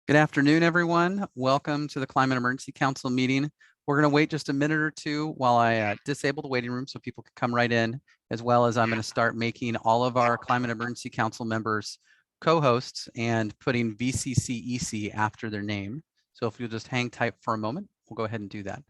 Good afternoon, everyone. Welcome to the Climate Emergency Council meeting. We're going to wait just a minute or two while I disable the waiting room so people can come right in, as well as I'm going to start making all of our Climate Emergency Council members co-hosts and putting VCCEC after their name. So if you'll just hang tight for a moment, we'll go ahead and do that.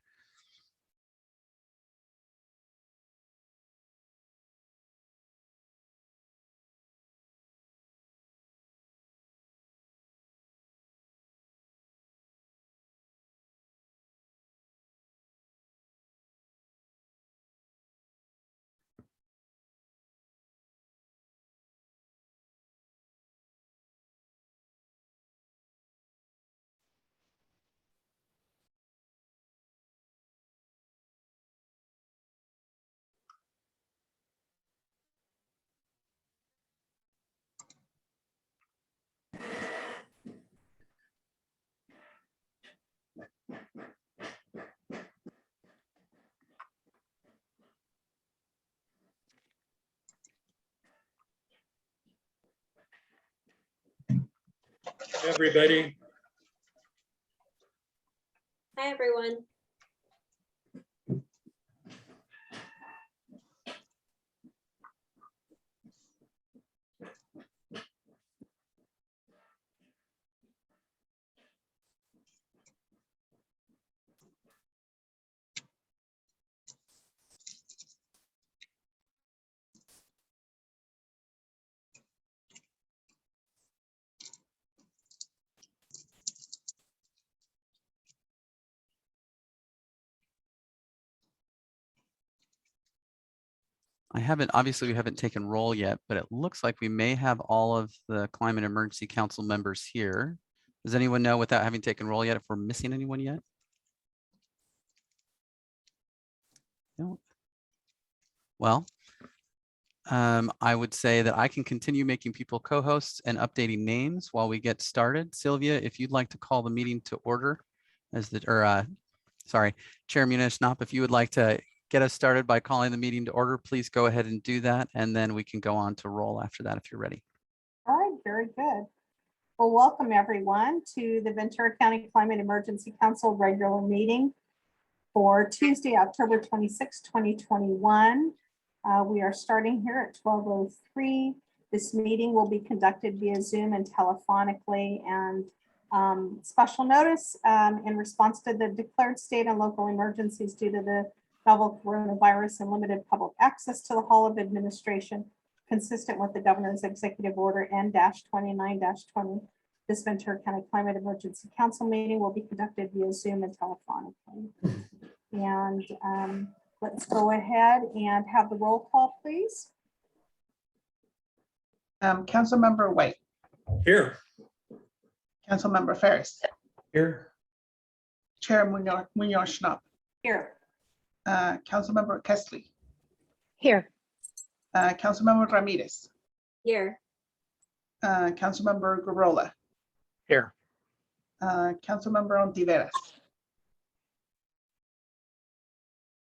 Everybody. Hi, everyone. Obviously we haven't taken roll yet, but it looks like we may have all of the Climate Emergency Council members here. Does anyone know without having taken roll yet if we're missing anyone yet? No. Well, I would say that I can continue making people co-hosts and updating names while we get started. Sylvia, if you'd like to call the meeting to order as the, Chair Muniz-Knopp, if you would like to get us started by calling the meeting to order, please go ahead and do that. And then we can go on to roll after that if you're ready. All right, very good. Well, welcome everyone to the Ventura County Climate Emergency Council regular meeting for Tuesday, October 26, 2021. We are starting here at 12:03. This meeting will be conducted via Zoom and telephonically, and special notice in response to the declared state and local emergencies due to the novel coronavirus and limited public access to the Hall of Administration, consistent with the governor's executive order N-29-20. This Ventura County Climate Emergency Council meeting will be conducted via Zoom and telephonically. And let's go ahead and have the roll call, please. Councilmember White. Here. Councilmember Ferris. Here. Chair Muniz-Knopp. Here. Councilmember Kesley. Here. Councilmember Ramirez. Here. Councilmember Gurrola. Here. Councilmember Ontiveros.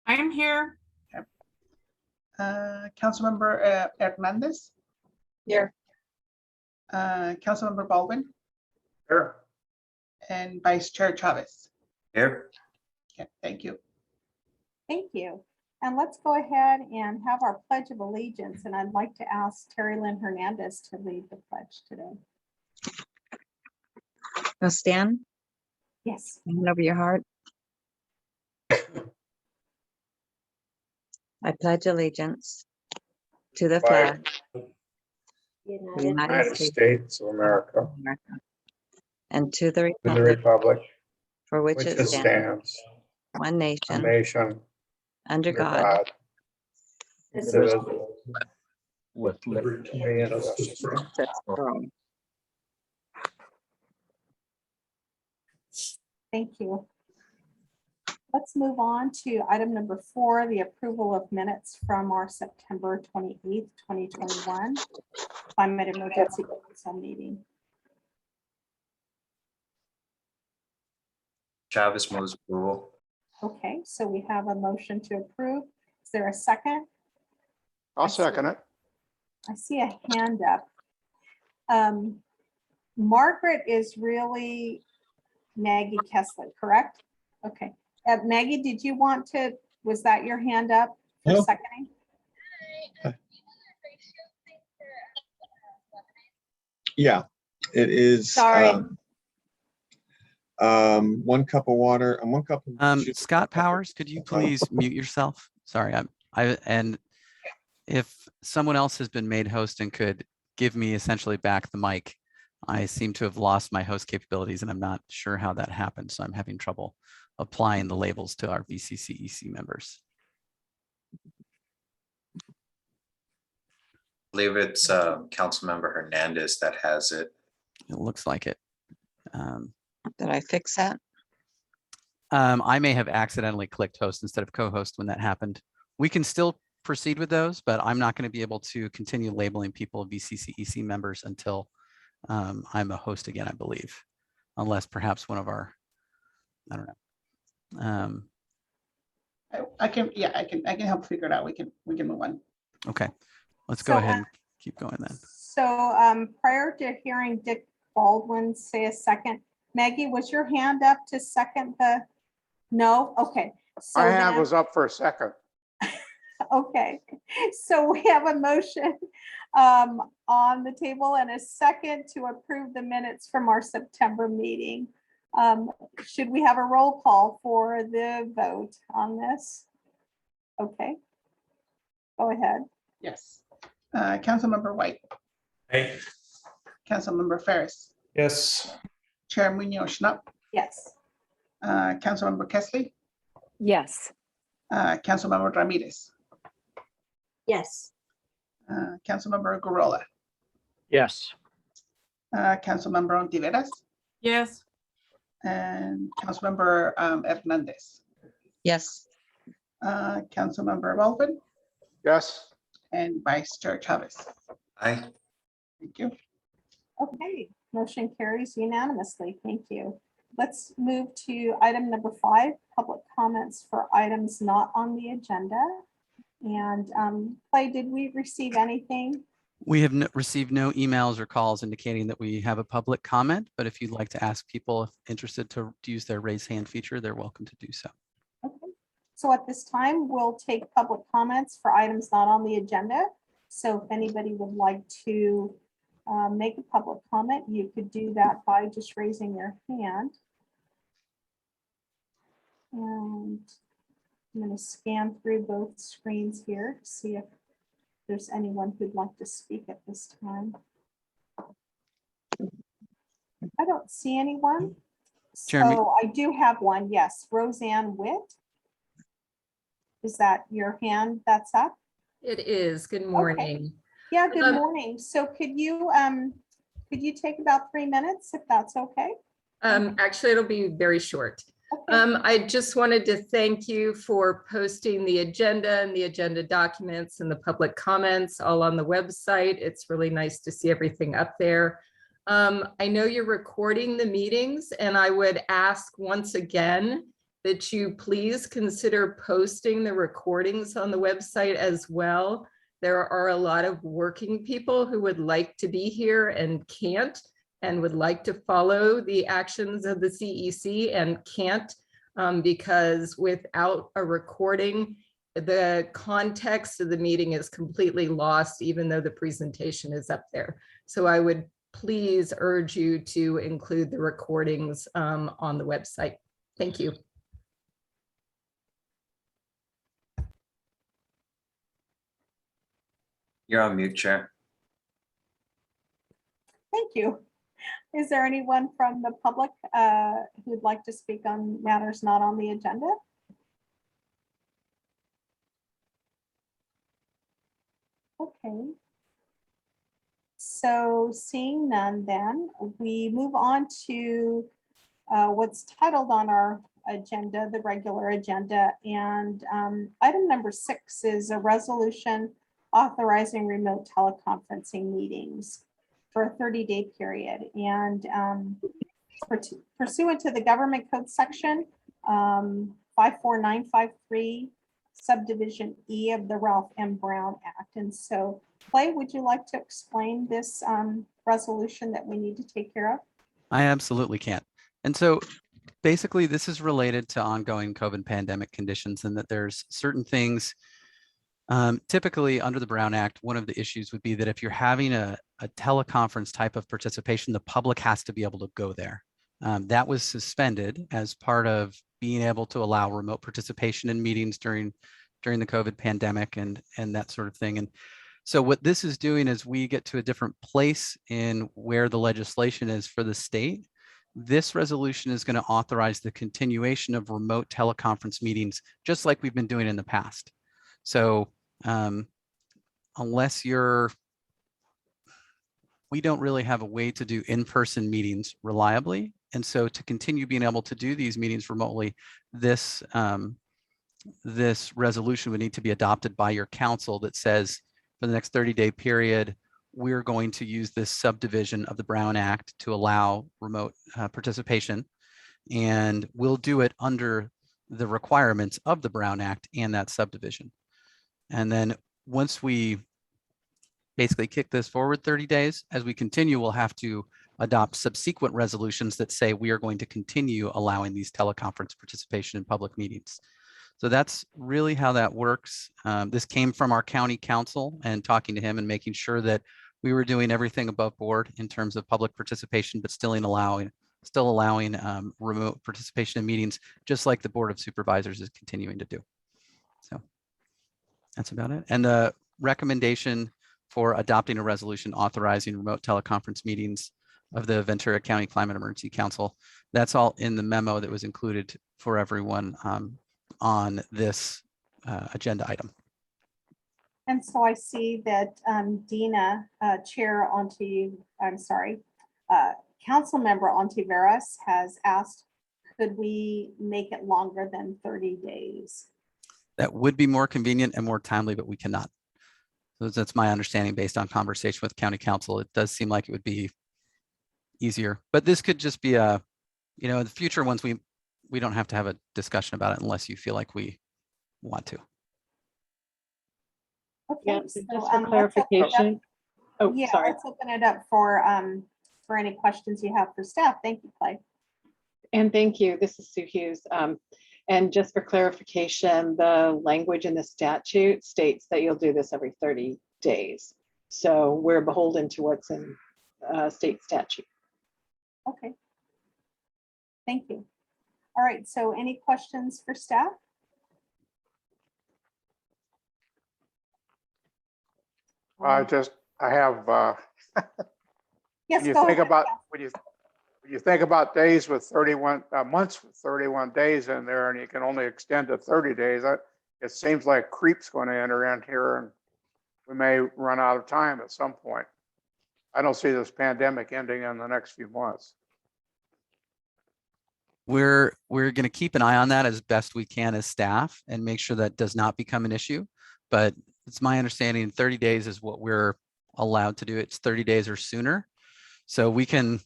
I am here. Councilmember Hernandez. Here. Councilmember Baldwin. Here. And Vice Chair Chavez. Here. Okay, thank you. Thank you. And let's go ahead and have our Pledge of Allegiance. And I'd like to ask Terry Lynn Hernandez to lead the pledge today. Now stand, Yes. hand over your heart. I pledge allegiance to the flag of the United States of America, and to the to the republic republic for which which it it stands, stands, one a nation, nation, under under God, God, Indivisible. with liberty and justice for all. justice for all. Thank you. Let's move on to item number 4, the approval of minutes from our September 28th, 2021 Climate Emergency Council meeting. Chavez moves approval. Okay, so we have a motion to approve. Is there a second? I'll second it. I see a hand up. Margaret is really Maggie Kessler, correct? Okay. Maggie, did you want to, was that your hand up for No. seconding? Yeah, it is. Sorry. One cup of water and one cup of. Scott Powers, could you please mute yourself? Sorry, and if someone else has been made host and could give me essentially back the mic, I seem to have lost my host capabilities and I'm not sure how that happened. So I'm having trouble applying the labels to our VCCEC members. I believe it's Councilmember Hernandez that has it. It looks like it. Did I fix that? I may have accidentally clicked host instead of co-host when that happened. We can still proceed with those, but I'm not going to be able to continue labeling people VCCEC members until I'm a host again, I believe, unless perhaps one of our, I don't know. I can help figure it out. We can move on. Okay, let's go So, ahead and keep going then. So prior to hearing Dick Baldwin say a second, Maggie, was your hand up to second the, no? Okay. So My hand then- was up for a second. Okay, so we have a motion on the table and a second to approve the minutes from our September meeting. Should we have a roll call for the vote on this? Okay. Go ahead. Yes. Councilmember White, Hey. Councilmember Ferris, Yes. Chair Munoz Schnapp, Yes. Councilmember Kesley, Yes. Councilmember Ramirez, Yes. Councilmember Gurrola, Yes. Councilmember Ontiveros, Yes. and Councilmember Hernandez, Yes. Councilmember Baldwin, Yes. and Vice Chair Chavez. Aye. Thank you. Okay, motion carries unanimously. Thank you. Let's move to item number 5, public comments for items not on the agenda. And Clay, did we receive anything? We have received no emails or calls indicating that we have a public comment, but if you'd like to ask people if interested to use their raise hand feature, they're welcome to do so. Okay, so at this time, we'll take public comments for items not on the agenda. So if anybody would like to make a public comment, you could do that by just raising your hand. And I'm going to scan through both screens here to see if there's anyone who'd like to speak at this time. I don't see anyone. Jeremy. So I do have one, yes, Roseanne Witt. Is that your hand that's up? It is. Good morning. Yeah, good morning. So could you take about 3 minutes if that's okay? Actually, it'll be very short. Okay. I just wanted to thank you for posting the agenda and the agenda documents and the public comments all on the website. It's really nice to see everything up there. I know you're recording the meetings, and I would ask once again that you please consider posting the recordings on the website as well. There are a lot of working people who would like to be here and can't, and would like to follow the actions of the CEC and can't, because without a recording, the context of the meeting is completely lost, even though the presentation is up there. So I would please urge you to include the recordings on the website. Thank you. You're on mute, Chair. Thank you. Is there anyone from the public who'd like to speak on matters not on the agenda? Okay. So seeing none, then we move on to what's titled on our agenda, the regular agenda. And item number 6 is a resolution authorizing remote teleconferencing meetings for a 30-day period. And pursuant to the government code section 54953 subdivision E of the Ralph M. Brown Act. And so Clay, would you like to explain this resolution that we need to take care of? I absolutely can. And so basically, this is related to ongoing COVID pandemic conditions, and that there's certain things. Typically, under the Brown Act, one of the issues would be that if you're having a teleconference type of participation, the public has to be able to go there. That was suspended as part of being able to allow remote participation in meetings during the COVID pandemic and that sort of thing. And so what this is doing is we get to a different place in where the legislation is for the state. This resolution is going to authorize the continuation of remote teleconference meetings, just like we've been doing in the past. So unless we don't really have a way to do in-person meetings reliably. And so to continue being able to do these meetings remotely, this resolution would need to be adopted by your council that says for the next 30-day period, we're going to use this subdivision of the Brown Act to allow remote participation. And we'll do it under the requirements of the Brown Act and that subdivision. And then once we basically kick this forward 30 days, as we continue, we'll have to adopt subsequent resolutions that say we are going to continue allowing these teleconference participation in public meetings. So that's really how that works. This came from our county council and talking to him and making sure that we were doing everything above board in terms of public participation, but still allowing remote participation in meetings, just like the Board of Supervisors is continuing to do. So that's about it. And the recommendation for adopting a resolution authorizing remote teleconference meetings of the Ventura County Climate Emergency Council, that's all in the memo that was included for everyone on this agenda item. And so I see that Dina, Councilmember Ontiveros has asked, could we make it longer than 30 days? That would be more convenient and more timely, but we cannot. So that's my understanding based on conversation with county council. It does seem like it would be easier, but this could just be in the future ones, we don't have to have a discussion about it unless you feel like we want to. Okay, Yeah, so, just for let's open it up. clarification. Oh, Yeah, sorry. let's open it up for any questions you have for staff. Thank you, Clay. And thank you. This is Sue Hughes. And just for clarification, the language in the statute states that you'll do this every 30 days. So we're beholden to what's in state statute. Okay. Thank you. All right, so any questions for staff? I have, Yes, when you go think ahead. about, when you think about days with 31 months with 31 days in there, and you can only extend to 30 days, it seems like creep's going to enter in here, and we may run out of time at some point. I don't see this pandemic ending in the next few months. We're going to keep an eye on that as best we can as staff and make sure that does not become an issue. But it's my understanding 30 days is what we're allowed to do. It's 30 days or sooner. So we can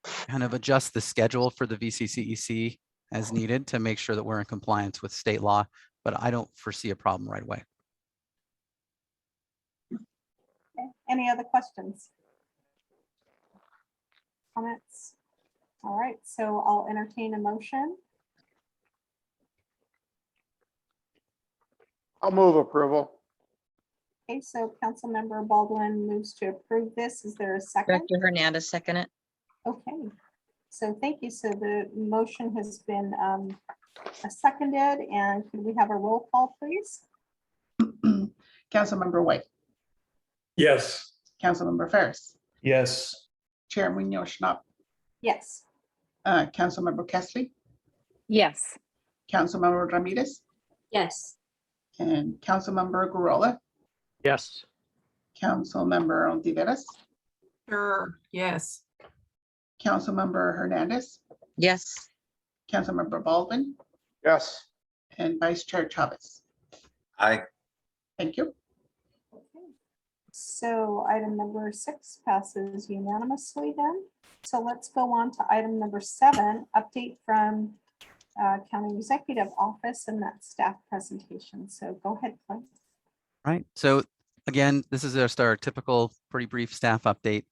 kind of adjust the schedule for the VCCEC as needed to make sure that we're in compliance with state law, but I don't foresee a problem right away. Okay. Any other questions? Comments? All right, so I'll entertain a motion. I'll move approval. Okay, so Councilmember Baldwin moves to approve this. Is there a second? Director Hernandez, second it. Okay, so thank you. So the motion has been seconded, and could we have a roll call, please? Councilmember White, Yes. Councilmember Ferris, Yes. Chair Munoz Schnapp, Yes. Councilmember Kesley, Yes. Councilmember Ramirez, Yes. and Councilmember Gurrola, Yes. Councilmember Ontiveros, Sure, yes. Councilmember Hernandez, Yes. Councilmember Baldwin, Yes. and Vice Chair Chavez. Aye. Thank you. Okay. So item number 6 passes unanimously then. So let's go on to item number 7, update from County Executive Office and that staff presentation. So go ahead, Clay. Right. So again, this is just our typical pretty brief staff update.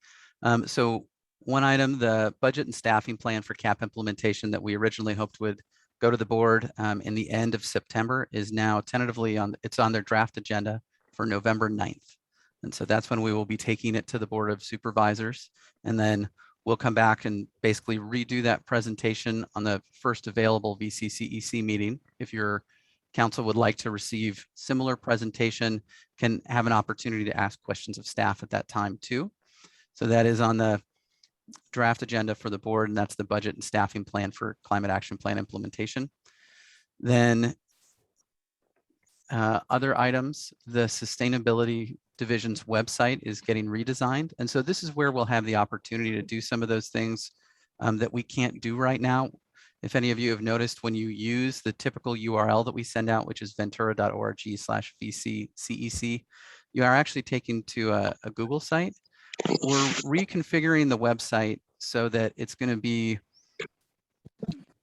So one item, the budget and staffing plan for CAP implementation that we originally hoped would go to the board in the end of September is now tentatively it's on their draft agenda for November 9th. And so that's when we will be taking it to the Board of Supervisors. And then we'll come back and basically redo that presentation on the first available VCCEC meeting. If your council would like to receive similar presentation, can have an opportunity to ask questions of staff at that time too. So that is on the draft agenda for the board, and that's the budget and staffing plan for climate action plan implementation. Then other items, the sustainability division's website is getting redesigned. And so this is where we'll have the opportunity to do some of those things that we can't do right now. If any of you have noticed, when you use the typical URL that we send out, which is ventura.org/VCCEC, you are actually taken to a Google site. We're reconfiguring the website so that it's going to be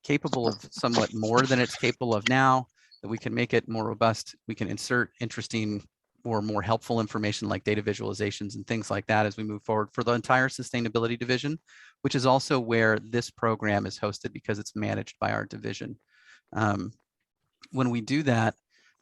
capable of somewhat more than it's capable of now, that we can make it more robust. We can insert interesting or more helpful information like data visualizations and things like that as we move forward for the entire sustainability division, which is also where this program is hosted because it's managed by our division. When we do that,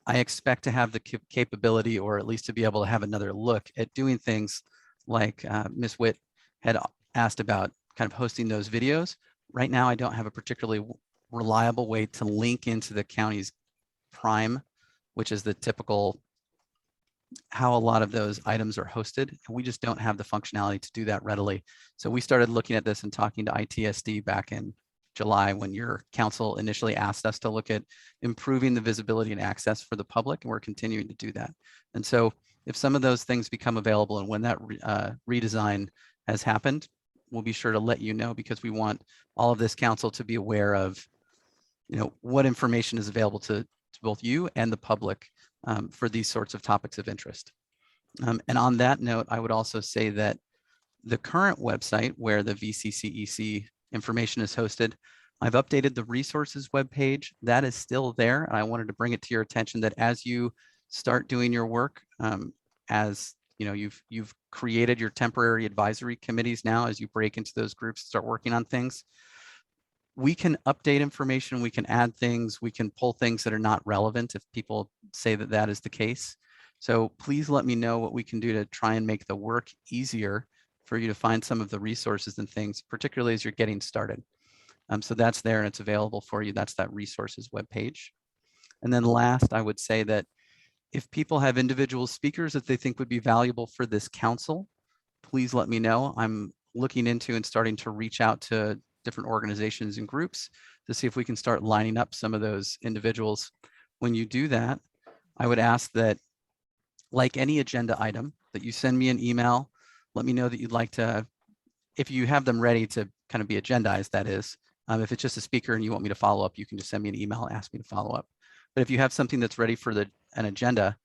I expect to have the capability, or at least to be able to have another look at doing things like Ms. Witt had asked about, kind of hosting those videos. Right now, I don't have a particularly reliable way to link into the county's Prime, which is the typical how a lot of those items are hosted. And we just don't have the functionality to do that readily. So we started looking at this and talking to ITSD back in July when your council initially asked us to look at improving the visibility and access for the public, and we're continuing to do that. And so if some of those things become available and when that redesign has happened, we'll be sure to let you know, because we want all of this council to be aware of, you know, what information is available to both you and the public for these sorts of topics of interest. And on that note, I would also say that the current website where the VCCEC information is hosted, I've updated the resources webpage. That is still there. And I wanted to bring it to your attention that as you start doing your work, as you know, you've created your temporary advisory committees now, as you break into those groups, start working on things. We can update information, we can add things, we can pull things that are not relevant if people say that that is the case. So please let me know what we can do to try and make the work easier for you to find some of the resources and things, particularly as you're getting started. So that's there and it's available for you. That's that resources webpage. And then last, I would say that if people have individual speakers that they think would be valuable for this council, please let me know. I'm looking into and starting to reach out to different organizations and groups to see if we can start lining up some of those individuals. When you do that, I would ask that, like any agenda item, that you send me an email, let me know that you'd like to, if you have them ready to kind of be agendized, that is. If it's just a speaker and you want me to follow up, you can just send me an email and ask me to follow up. But if you have something that's ready for an agenda,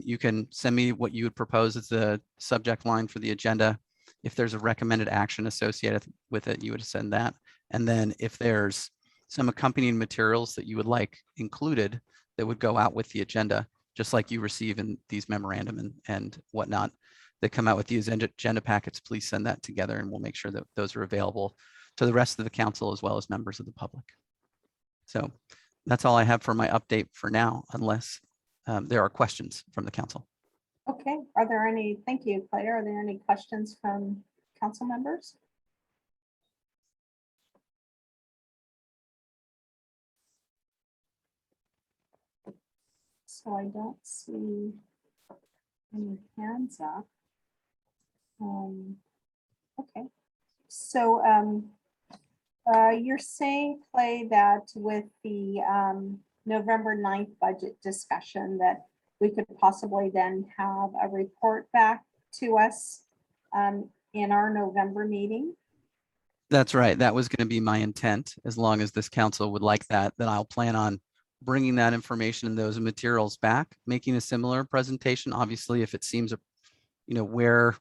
you can send me what you would propose as the subject line for the agenda. If there's a recommended action associated with it, you would send that. And then if there's some accompanying materials that you would like included that would go out with the agenda, just like you receive in these memorandum and whatnot that come out with these agenda packets, please send that together and we'll make sure that those are available to the rest of the council as well as members of the public. So that's all I have for my update for now, unless there are questions from the council. Okay, are there any, thank you, Claire. Are there any questions from council members? So I don't see any hands up. Okay, so you're saying, Clay, that with the November 9th budget discussion that we could possibly then have a report back to us in our November meeting? That's right. That was going to be my intent. As long as this council would like that, then I'll plan on bringing that information and those materials back, making a similar presentation. Obviously, if it seems, you know, where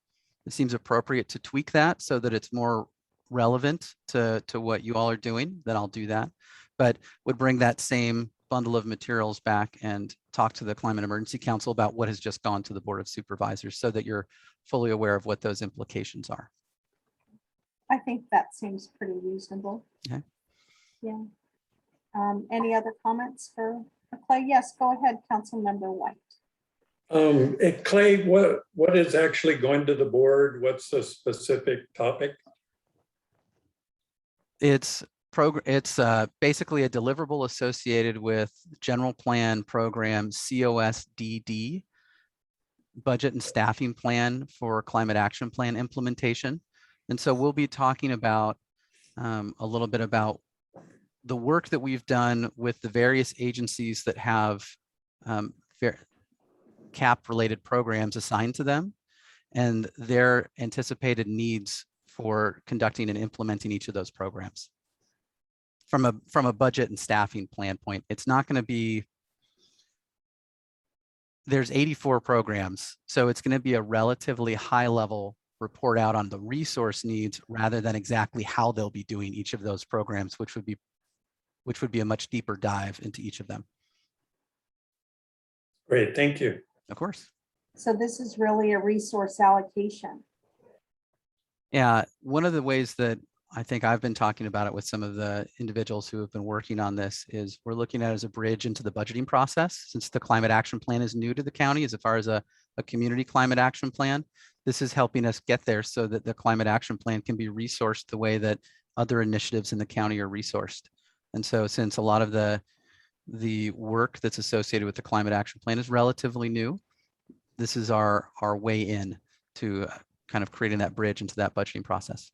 it seems appropriate to tweak that so that it's more relevant to what you all are doing, then I'll do that. But would bring that same bundle of materials back and talk to the Climate Emergency Council about what has just gone to the Board of Supervisors so that you're fully aware of what those implications are. I think that seems pretty reasonable. Okay. Yeah. Any other comments for Clay? Yes, go ahead, Councilmember White. Clay, what is actually going to the board? What's the specific topic? It's basically a deliverable associated with general plan program COSDD, budget and staffing plan for climate action plan implementation. And so we'll be talking about a little bit about the work that we've done with the various agencies that have CAP related programs assigned to them and their anticipated needs for conducting and implementing each of those programs. From a budget and staffing plan point, it's not going to be, there's 84 programs, so it's going to be a relatively high level report out on the resource needs rather than exactly how they'll be doing each of those programs, which would be a much deeper dive into each of them. Great, thank you. Of course. So this is really a resource allocation. Yeah, one of the ways that I think I've been talking about it with some of the individuals who have been working on this is we're looking at it as a bridge into the budgeting process. Since the climate action plan is new to the county as far as a community climate action plan, this is helping us get there so that the climate action plan can be resourced the way that other initiatives in the county are resourced. And so since a lot of the work that's associated with the climate action plan is relatively new, this is our way in to kind of creating that bridge into that budgeting process.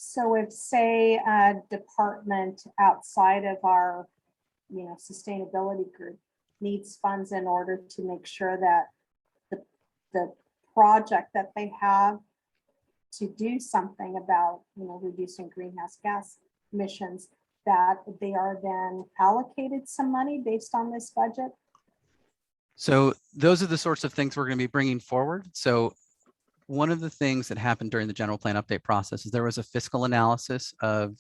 So if, say, a department outside of our, sustainability group needs funds in order to make sure that the project that they have to do something about, reducing greenhouse gas emissions, that they are then allocated some money based on this budget? So those are the sorts of things we're going to be bringing forward. So one of the things that happened during the general plan update process is there was a fiscal analysis of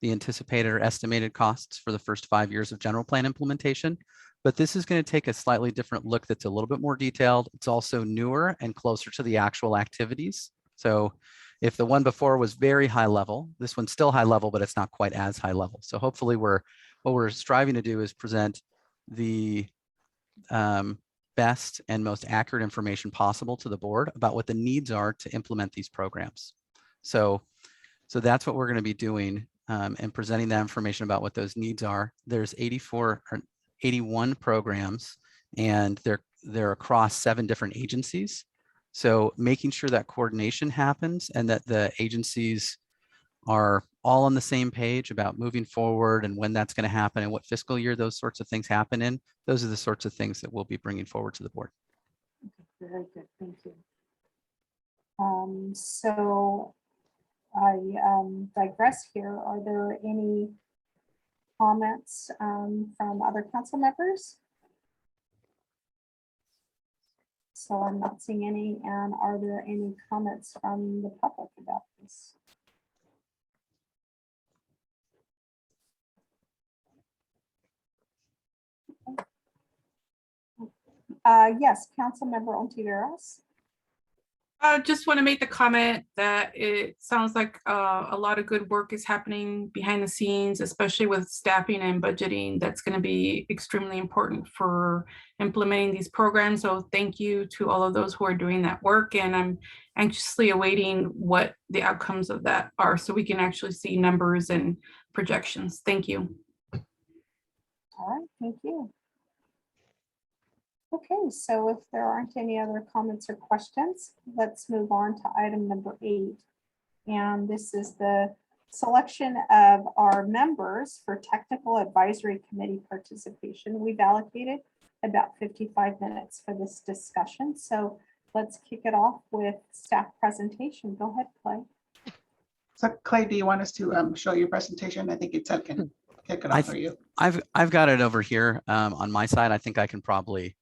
the anticipated or estimated costs for the first 5 years of general plan implementation. But this is going to take a slightly different look that's a little bit more detailed. It's also newer and closer to the actual activities. So if the one before was very high level, this one's still high level, but it's not quite as high level. So hopefully what we're striving to do is present the best and most accurate information possible to the board about what the needs are to implement these programs. So that's what we're going to be doing and presenting that information about what those needs are. There's 81 programs and they're across 7 different agencies. So making sure that coordination happens and that the agencies are all on the same page about moving forward and when that's going to happen and what fiscal year those sorts of things happen in. Those are the sorts of things that we'll be bringing forward to the board. Okay, very good, thank you. So I digress here. Are there any comments from other council members? So I'm not seeing any. And are there any comments from the public about this? Yes, Councilmember Ontiveros. I just want to make the comment that it sounds like a lot of good work is happening behind the scenes, especially with staffing and budgeting. That's going to be extremely important for implementing these programs. So thank you to all of those who are doing that work. And I'm anxiously awaiting what the outcomes of that are so we can actually see numbers and projections. Thank you. All right, thank you. Okay, so if there aren't any other comments or questions, let's move on to item number 8. And this is the selection of our members for technical advisory committee participation. We've allocated about 55 minutes for this discussion. So let's kick it off with staff presentation. Go ahead, Clay. So Clay, do you want us to show your presentation? I think it's can kick it off for you. I've got it over here on my side. I think I can probably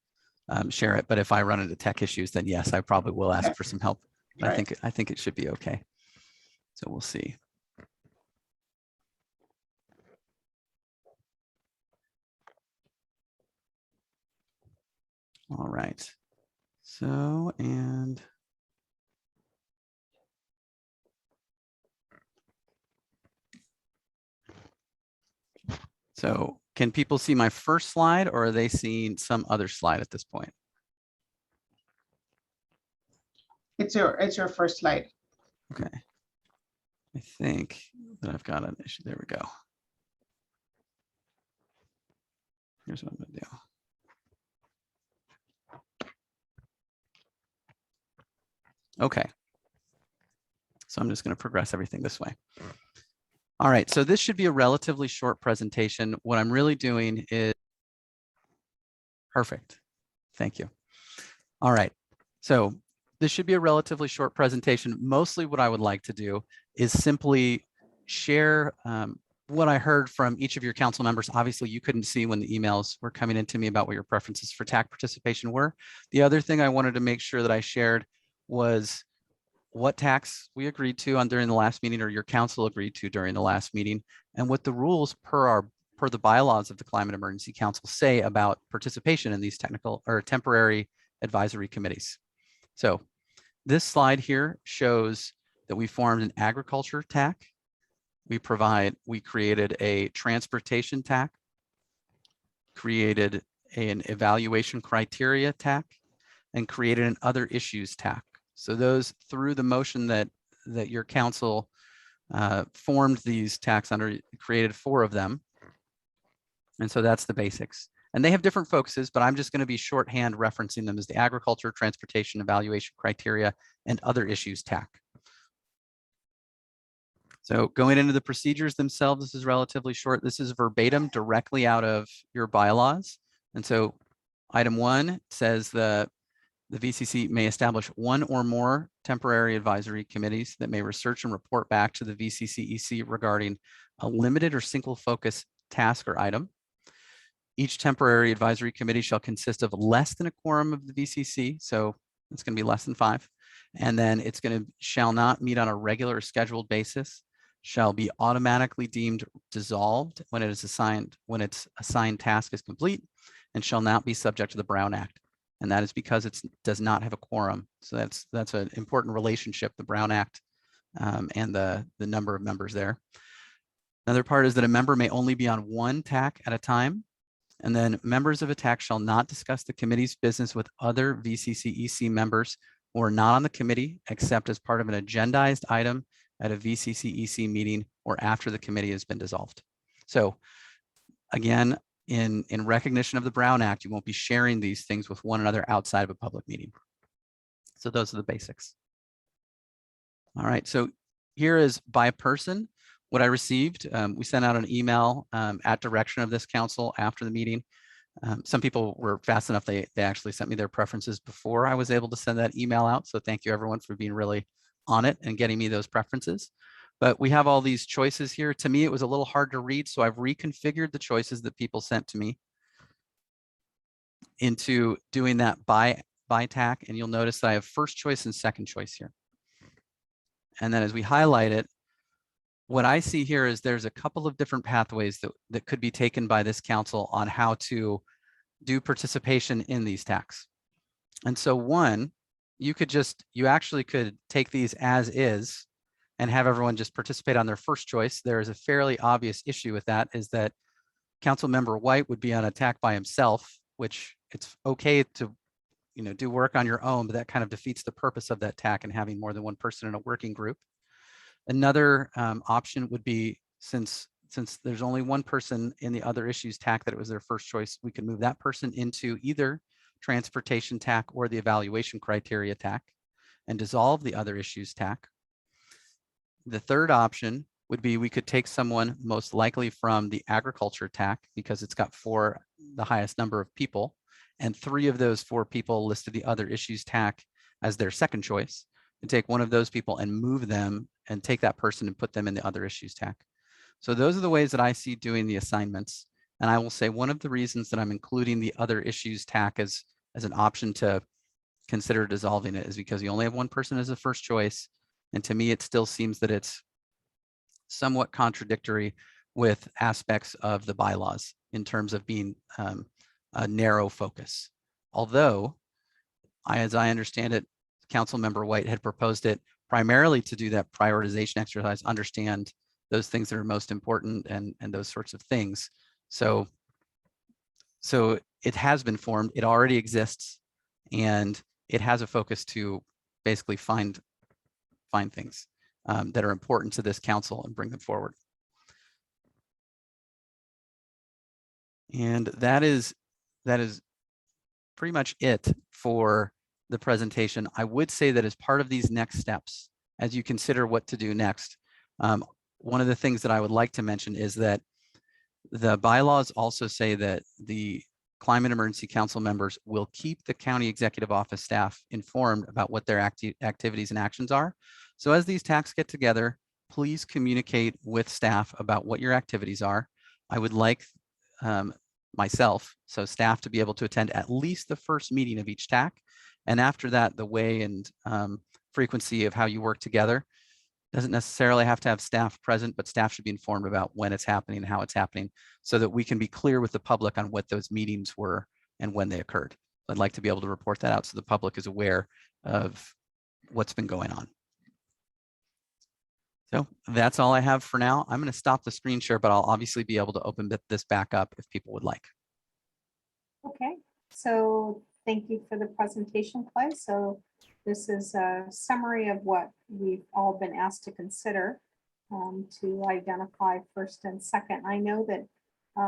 share it, but if I run into tech issues, then yes, I probably will ask for some help. But Right. I think it should be okay. So we'll see. All right. So, and so can people see my first slide, or are they seeing some other slide at this point? It's your first slide. Okay. I think that I've got an issue. There we go. Here's what I'm going to do. Okay. So I'm just going to progress everything this way. All right. So this should be a relatively short presentation. What I'm really doing is perfect. Thank you. All right. So this should be a relatively short presentation. Mostly what I would like to do is simply share what I heard from each of your council members. Obviously, you couldn't see when the emails were coming into me about what your preferences for TAC participation were. The other thing I wanted to make sure that I shared was what tax we agreed to on during the last meeting, or your council agreed to during the last meeting, and what the rules per the bylaws of the Climate Emergency Council say about participation in these technical or temporary advisory committees. So this slide here shows that we formed an agriculture TAC. We created a transportation TAC, created an evaluation criteria TAC, and created an other issues TAC. So those, through the motion that your council formed these TACs under, created 4 of them. And so that's the basics. And they have different focuses, but I'm just going to be shorthand referencing them as the agriculture, transportation, evaluation criteria, and other issues TAC. So going into the procedures themselves, this is relatively short. This is verbatim directly out of your bylaws. And so item 1 says the VCC may establish 1 or more temporary advisory committees that may research and report back to the VCCEC regarding a limited or single focus task or item. Each temporary advisory committee shall consist of less than a quorum of the VCC. So it's going to be less than 5. And then it's going to shall not meet on a regular or scheduled basis, shall be automatically deemed dissolved when its assigned task is complete, and shall not be subject to the Brown Act. And that is because it does not have a quorum. So that's an important relationship, the Brown Act and the number of members there. Another part is that a member may only be on 1 TAC at a time. And then members of a TAC shall not discuss the committee's business with other VCCEC members who are not on the committee, except as part of an agendized item at a VCCEC meeting or after the committee has been dissolved. So again, in recognition of the Brown Act, you won't be sharing these things with one another outside of a public meeting. So those are the basics. All right, so here is by person what I received. We sent out an email at direction of this council after the meeting. Some people were fast enough, they actually sent me their preferences before I was able to send that email out. So thank you everyone for being really on it and getting me those preferences. But we have all these choices here. To me, it was a little hard to read, so I've reconfigured the choices that people sent to me into doing that by TAC, and you'll notice that I have first choice and second choice here. And then as we highlight it, what I see here is there's a couple of different pathways that could be taken by this council on how to do participation in these TACs. And so one, you actually could take these as is and have everyone just participate on their first choice. There is a fairly obvious issue with that, is that Councilmember White would be on a TAC by himself, which it's okay to do work on your own, but that kind of defeats the purpose of that TAC and having more than one person in a working group. Another option would be, since there's only one person in the other issues TAC that it was their first choice, we could move that person into either transportation TAC or the evaluation criteria TAC and dissolve the other issues TAC. The third option would be we could take someone most likely from the agriculture TAC because it's got the highest number of people, and 3 of those 4 people listed the other issues TAC as their second choice, and take one of those people and move them and take that person and put them in the other issues TAC. So those are the ways that I see doing the assignments. And I will say one of the reasons that I'm including the other issues TAC as an option to consider dissolving it is because you only have one person as a first choice. And to me, it still seems that it's somewhat contradictory with aspects of the bylaws in terms of being a narrow focus. although as I understand it, Councilmember White had proposed it primarily to do that prioritization exercise, understand those things that are most important and those sorts of things. So it has been formed, it already exists, and it has a focus to basically find things that are important to this council and bring them forward. And that is pretty much it for the presentation. I would say that as part of these next steps, as you consider what to do next, one of the things that I would like to mention is that the bylaws also say that the Climate Emergency Council members will keep the county executive office staff informed about what their activities and actions are. So as these TACs get together, please communicate with staff about what your activities are. I would like myself, so staff, to be able to attend at least the first meeting of each TAC. And after that, the way and frequency of how you work together doesn't necessarily have to have staff present, but staff should be informed about when it's happening and how it's happening so that we can be clear with the public on what those meetings were and when they occurred. I'd like to be able to report that out so the public is aware of what's been going on. So that's all I have for now. I'm going to stop the screen share, but I'll obviously be able to open this back up if people would like. Okay, so thank you for the presentation, Clay. So this is a summary of what we've all been asked to consider to identify first and second. I know that,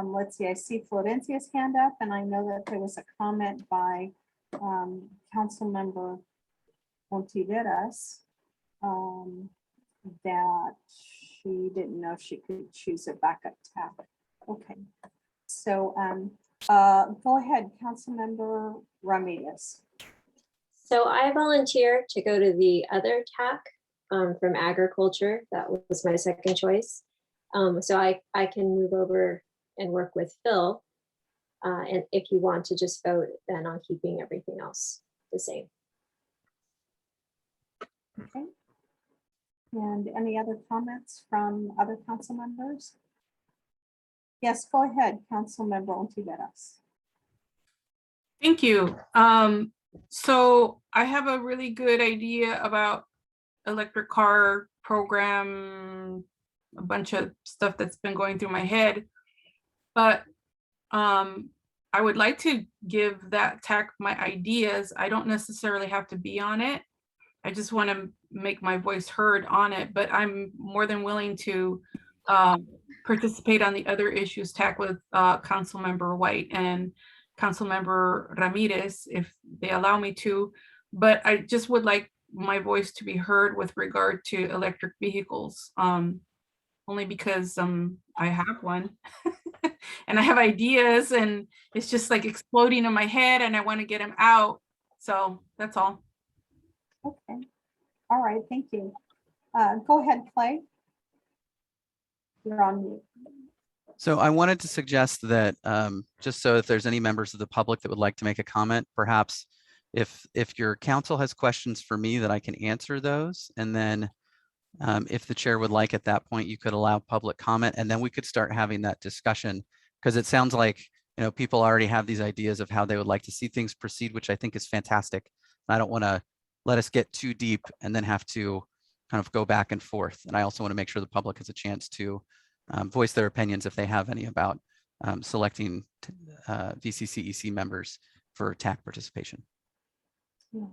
let's see, I see Florencia's hand up, and I know that there was a comment by Councilmember Ontiveros that she didn't know she could choose a backup tab. Okay, so go ahead, Councilmember Ramirez. So I volunteer to go to the other TAC from agriculture. That was my second choice. So I can move over and work with Phil. And if you want to just vote then on keeping everything else the same. Okay. And any other comments from other council members? Yes, go ahead, Councilmember Ontiveros. Thank you. So I have a really good idea about electric car program, a bunch of stuff that's been going through my head, but I would like to give that TAC my ideas. I don't necessarily have to be on it. I just want to make my voice heard on it, but I'm more than willing to participate on the other issues TAC with Councilmember White and Councilmember Ramirez, if they allow me to. But I just would like my voice to be heard with regard to electric vehicles, only because I have one and I have ideas and it's just like exploding in my head and I want to get them out. So that's all. Okay. All right. Thank you. Go ahead, Clay. You're on mute. So I wanted to suggest that just so if there's any members of the public that would like to make a comment, perhaps if your council has questions for me that I can answer those. And then if the chair would like at that point, you could allow public comment and then we could start having that discussion, because it sounds like, you know, people already have these ideas of how they would like to see things proceed, which I think is fantastic. And I don't want to let us get too deep and then have to kind of go back and forth. And I also want to make sure the public has a chance to voice their opinions if they have any about selecting VCCEC members for TAC participation. Yeah,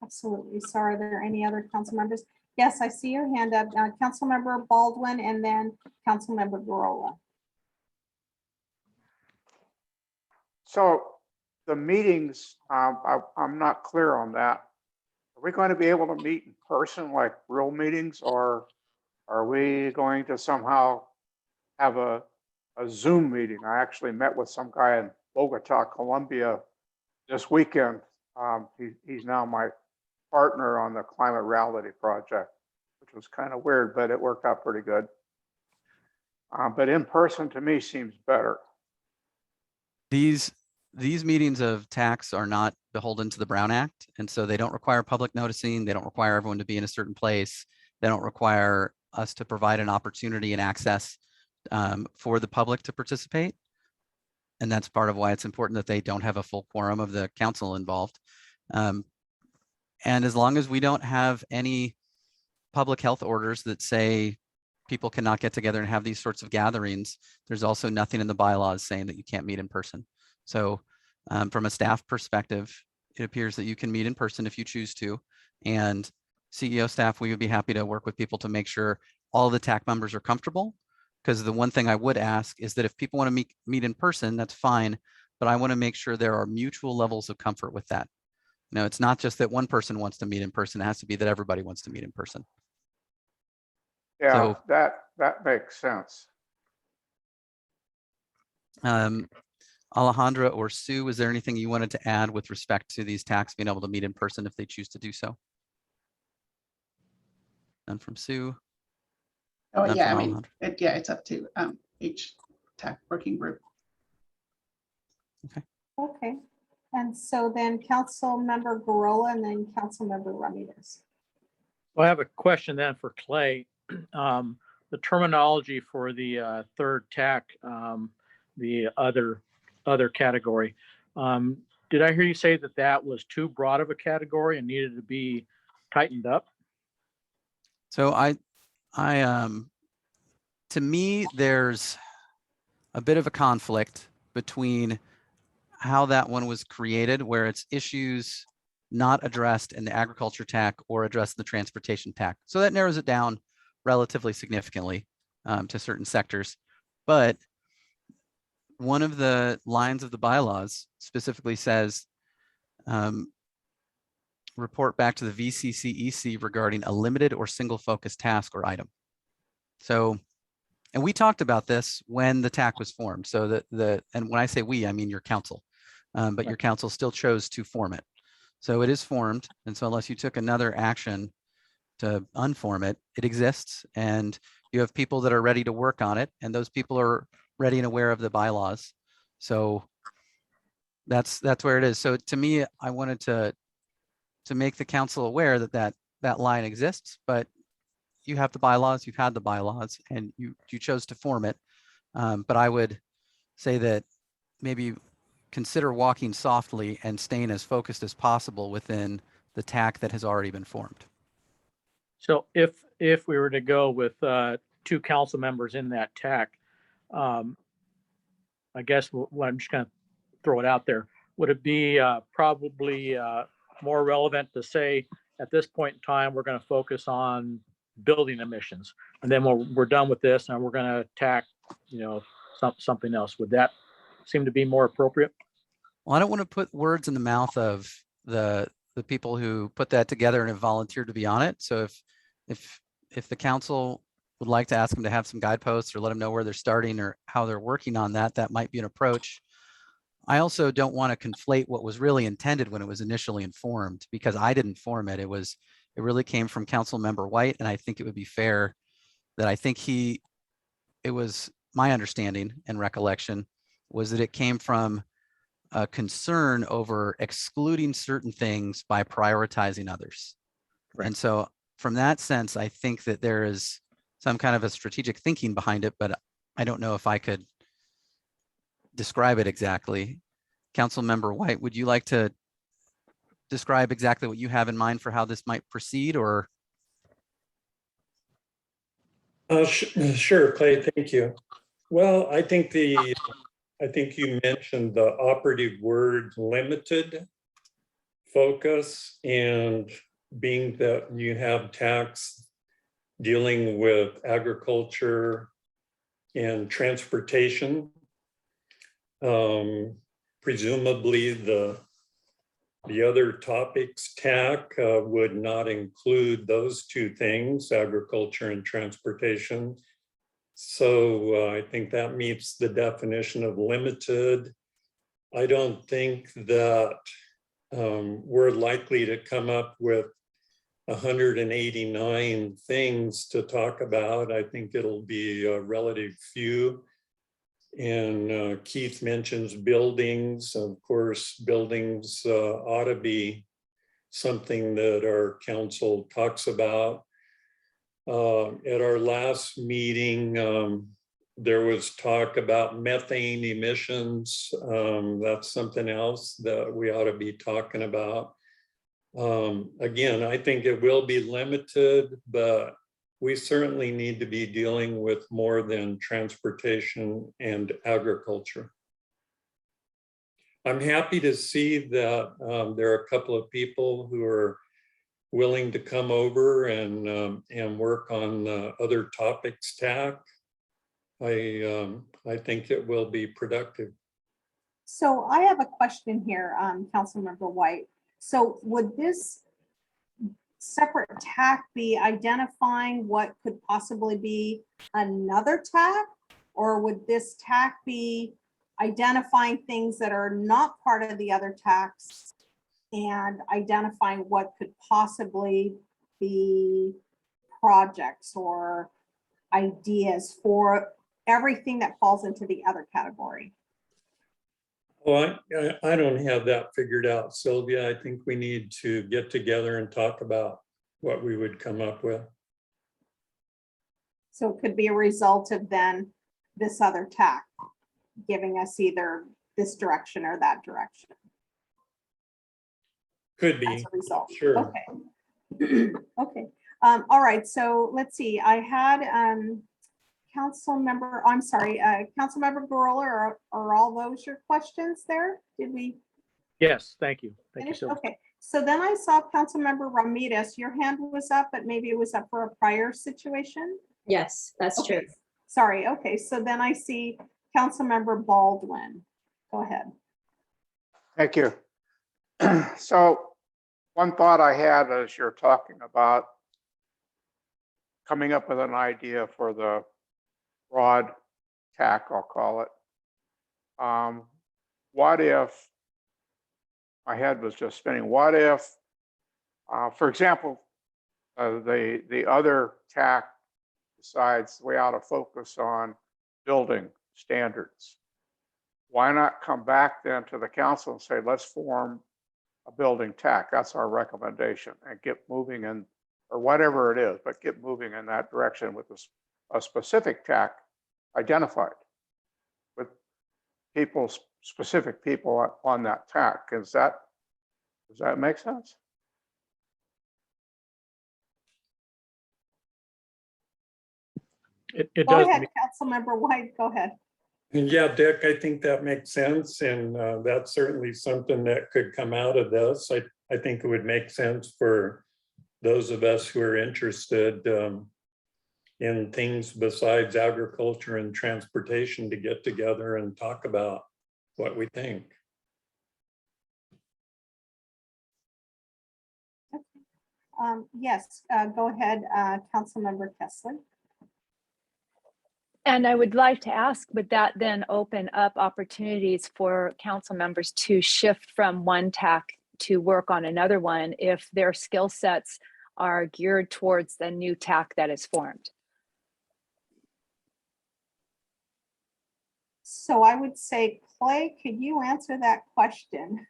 absolutely. So are there any other council members? Yes, I see your hand up. Councilmember Baldwin and then Councilmember Garola. So the meetings, I'm not clear on that. Are we going to be able to meet in person like real meetings, or are we going to somehow have a Zoom meeting? I actually met with some guy in Bogota, Colombia this weekend. He's now my partner on the Climate Reality Project, which was kind of weird, but it worked out pretty good. But in person to me seems better. These meetings of TACs are not beholden to the Brown Act, and so they don't require public noticing. They don't require everyone to be in a certain place. They don't require us to provide an opportunity and access for the public to participate. And that's part of why it's important that they don't have a full quorum of the council involved. And as long as we don't have any public health orders that say people cannot get together and have these sorts of gatherings, there's also nothing in the bylaws saying that you can't meet in person. So from a staff perspective, it appears that you can meet in person if you choose to. And CEO staff, we would be happy to work with people to make sure all the TAC members are comfortable. Because the one thing I would ask is that if people want to meet in person, that's fine. But I want to make sure there are mutual levels of comfort with that. You know, it's not just that one person wants to meet in person. It has to be that everybody wants to meet in person. Yeah, So, that makes sense. Alejandra or Sue, is there anything you wanted to add with respect to these TACs being able to meet in person if they choose to do so? None from Sue. Oh, None yeah, I from mean, Alejandra. yeah, it's up to each TAC working group. Okay, and so then Councilmember Garola and then Councilmember Ramirez. I have a question then for Clay. The terminology for the third TAC, the other category. Did I hear you say that that was too broad of a category and needed to be tightened up? So to me, there's a bit of a conflict between how that one was created, where it's issues not addressed in the agriculture TAC or addressed in the transportation TAC. So that narrows it down relatively significantly to certain sectors. But one of the lines of the bylaws specifically says, report back to the VCCEC regarding a limited or single focus task or item. So, and we talked about this when the TAC was formed. So and when I say we, I mean your council, but your council still chose to form it. So it is formed. And so unless you took another action to unform it, it exists. And you have people that are ready to work on it. And those people are ready and aware of the bylaws. So that's where it is. So to me, I wanted to make the council aware that that line exists, but you have the bylaws, you've had the bylaws, and you chose to form it. But I would say that maybe consider walking softly and staying as focused as possible within the TAC that has already been formed. So if we were to go with 2 council members in that TAC, I guess what I'm just going to throw it out there, would it be probably more relevant to say at this point in time, we're going to focus on building emissions, and then we're done with this and we're going to attack, something else? Would that seem to be more appropriate? Well, I don't want to put words in the mouth of the people who put that together and have volunteered to be on it. So if the council would like to ask them to have some guideposts or let them know where they're starting or how they're working on that, that might be an approach. I also don't want to conflate what was really intended when it was initially informed, because I didn't form it. It really came from Councilmember White, and I think it would be fair that I think it was my understanding and recollection was that it came from a concern over excluding certain things by prioritizing others. Right. And so from that sense, I think that there is some kind of a strategic thinking behind it, but I don't know if I could describe it exactly. Councilmember White, would you like to describe exactly what you have in mind for how this might proceed, or? Sure, Clay, thank you. Well, I think you mentioned the operative word limited focus, and being that you have TACs dealing with agriculture and transportation, presumably the other topics TAC would not include those 2 things, agriculture and transportation. So I think that meets the definition of limited. I don't think that we're likely to come up with 189 things to talk about. I think it'll be a relative few. And Keith mentions buildings. Of course, buildings ought to be something that our council talks about. At our last meeting, there was talk about methane emissions. That's something else that we ought to be talking about. Again, I think it will be limited, but we certainly need to be dealing with more than transportation and agriculture. I'm happy to see that there are a couple of people who are willing to come over and work on other topics TAC. I think it will be productive. So I have a question here, Councilmember White. So would this separate TAC be identifying what could possibly be another TAC? Or would this TAC be identifying things that are not part of the other TACs and identifying what could possibly be projects or ideas for everything that falls into the other category? Well, I don't have that figured out, Sylvia. I think we need to get together and talk about what we would come up with. So it could be a result of then this other TAC giving us either this direction or that direction. Could be. As a result. Sure. Okay. Okay. All right. So let's see. I had Councilmember Gurula, are all those your questions there? Did we Yes, thank you. Thank you finish? so much. Okay. So then I saw Councilmember Ramirez, your hand was up, but maybe it was up for a prior situation. Yes, that's Okay. true. Sorry. Okay. So then I see Councilmember Baldwin. Go ahead. Thank you. So one thought I had as you're talking about coming up with an idea for the broad TAC, I'll call it. What if, my head was just spinning, what if, for example, the other TAC decides we ought to focus on building standards. Why not come back then to the council and say, let's form a building TAC? That's our recommendation, and get moving in, or whatever it is, but get moving in that direction with a specific TAC identified with people, specific people on that TAC. Does that make sense? It Go does. ahead, Councilmember White. Go ahead. Yeah, Dick, I think that makes sense. And that's certainly something that could come out of this. I think it would make sense for those of us who are interested in things besides agriculture and transportation to get together and talk about what we think. Yes, go ahead, Councilmember Kessler. And I would like to ask, would that then open up opportunities for council members to shift from one TAC to work on another one if their skill sets are geared towards the new TAC that is formed? So I would say, Clay, could you answer that question?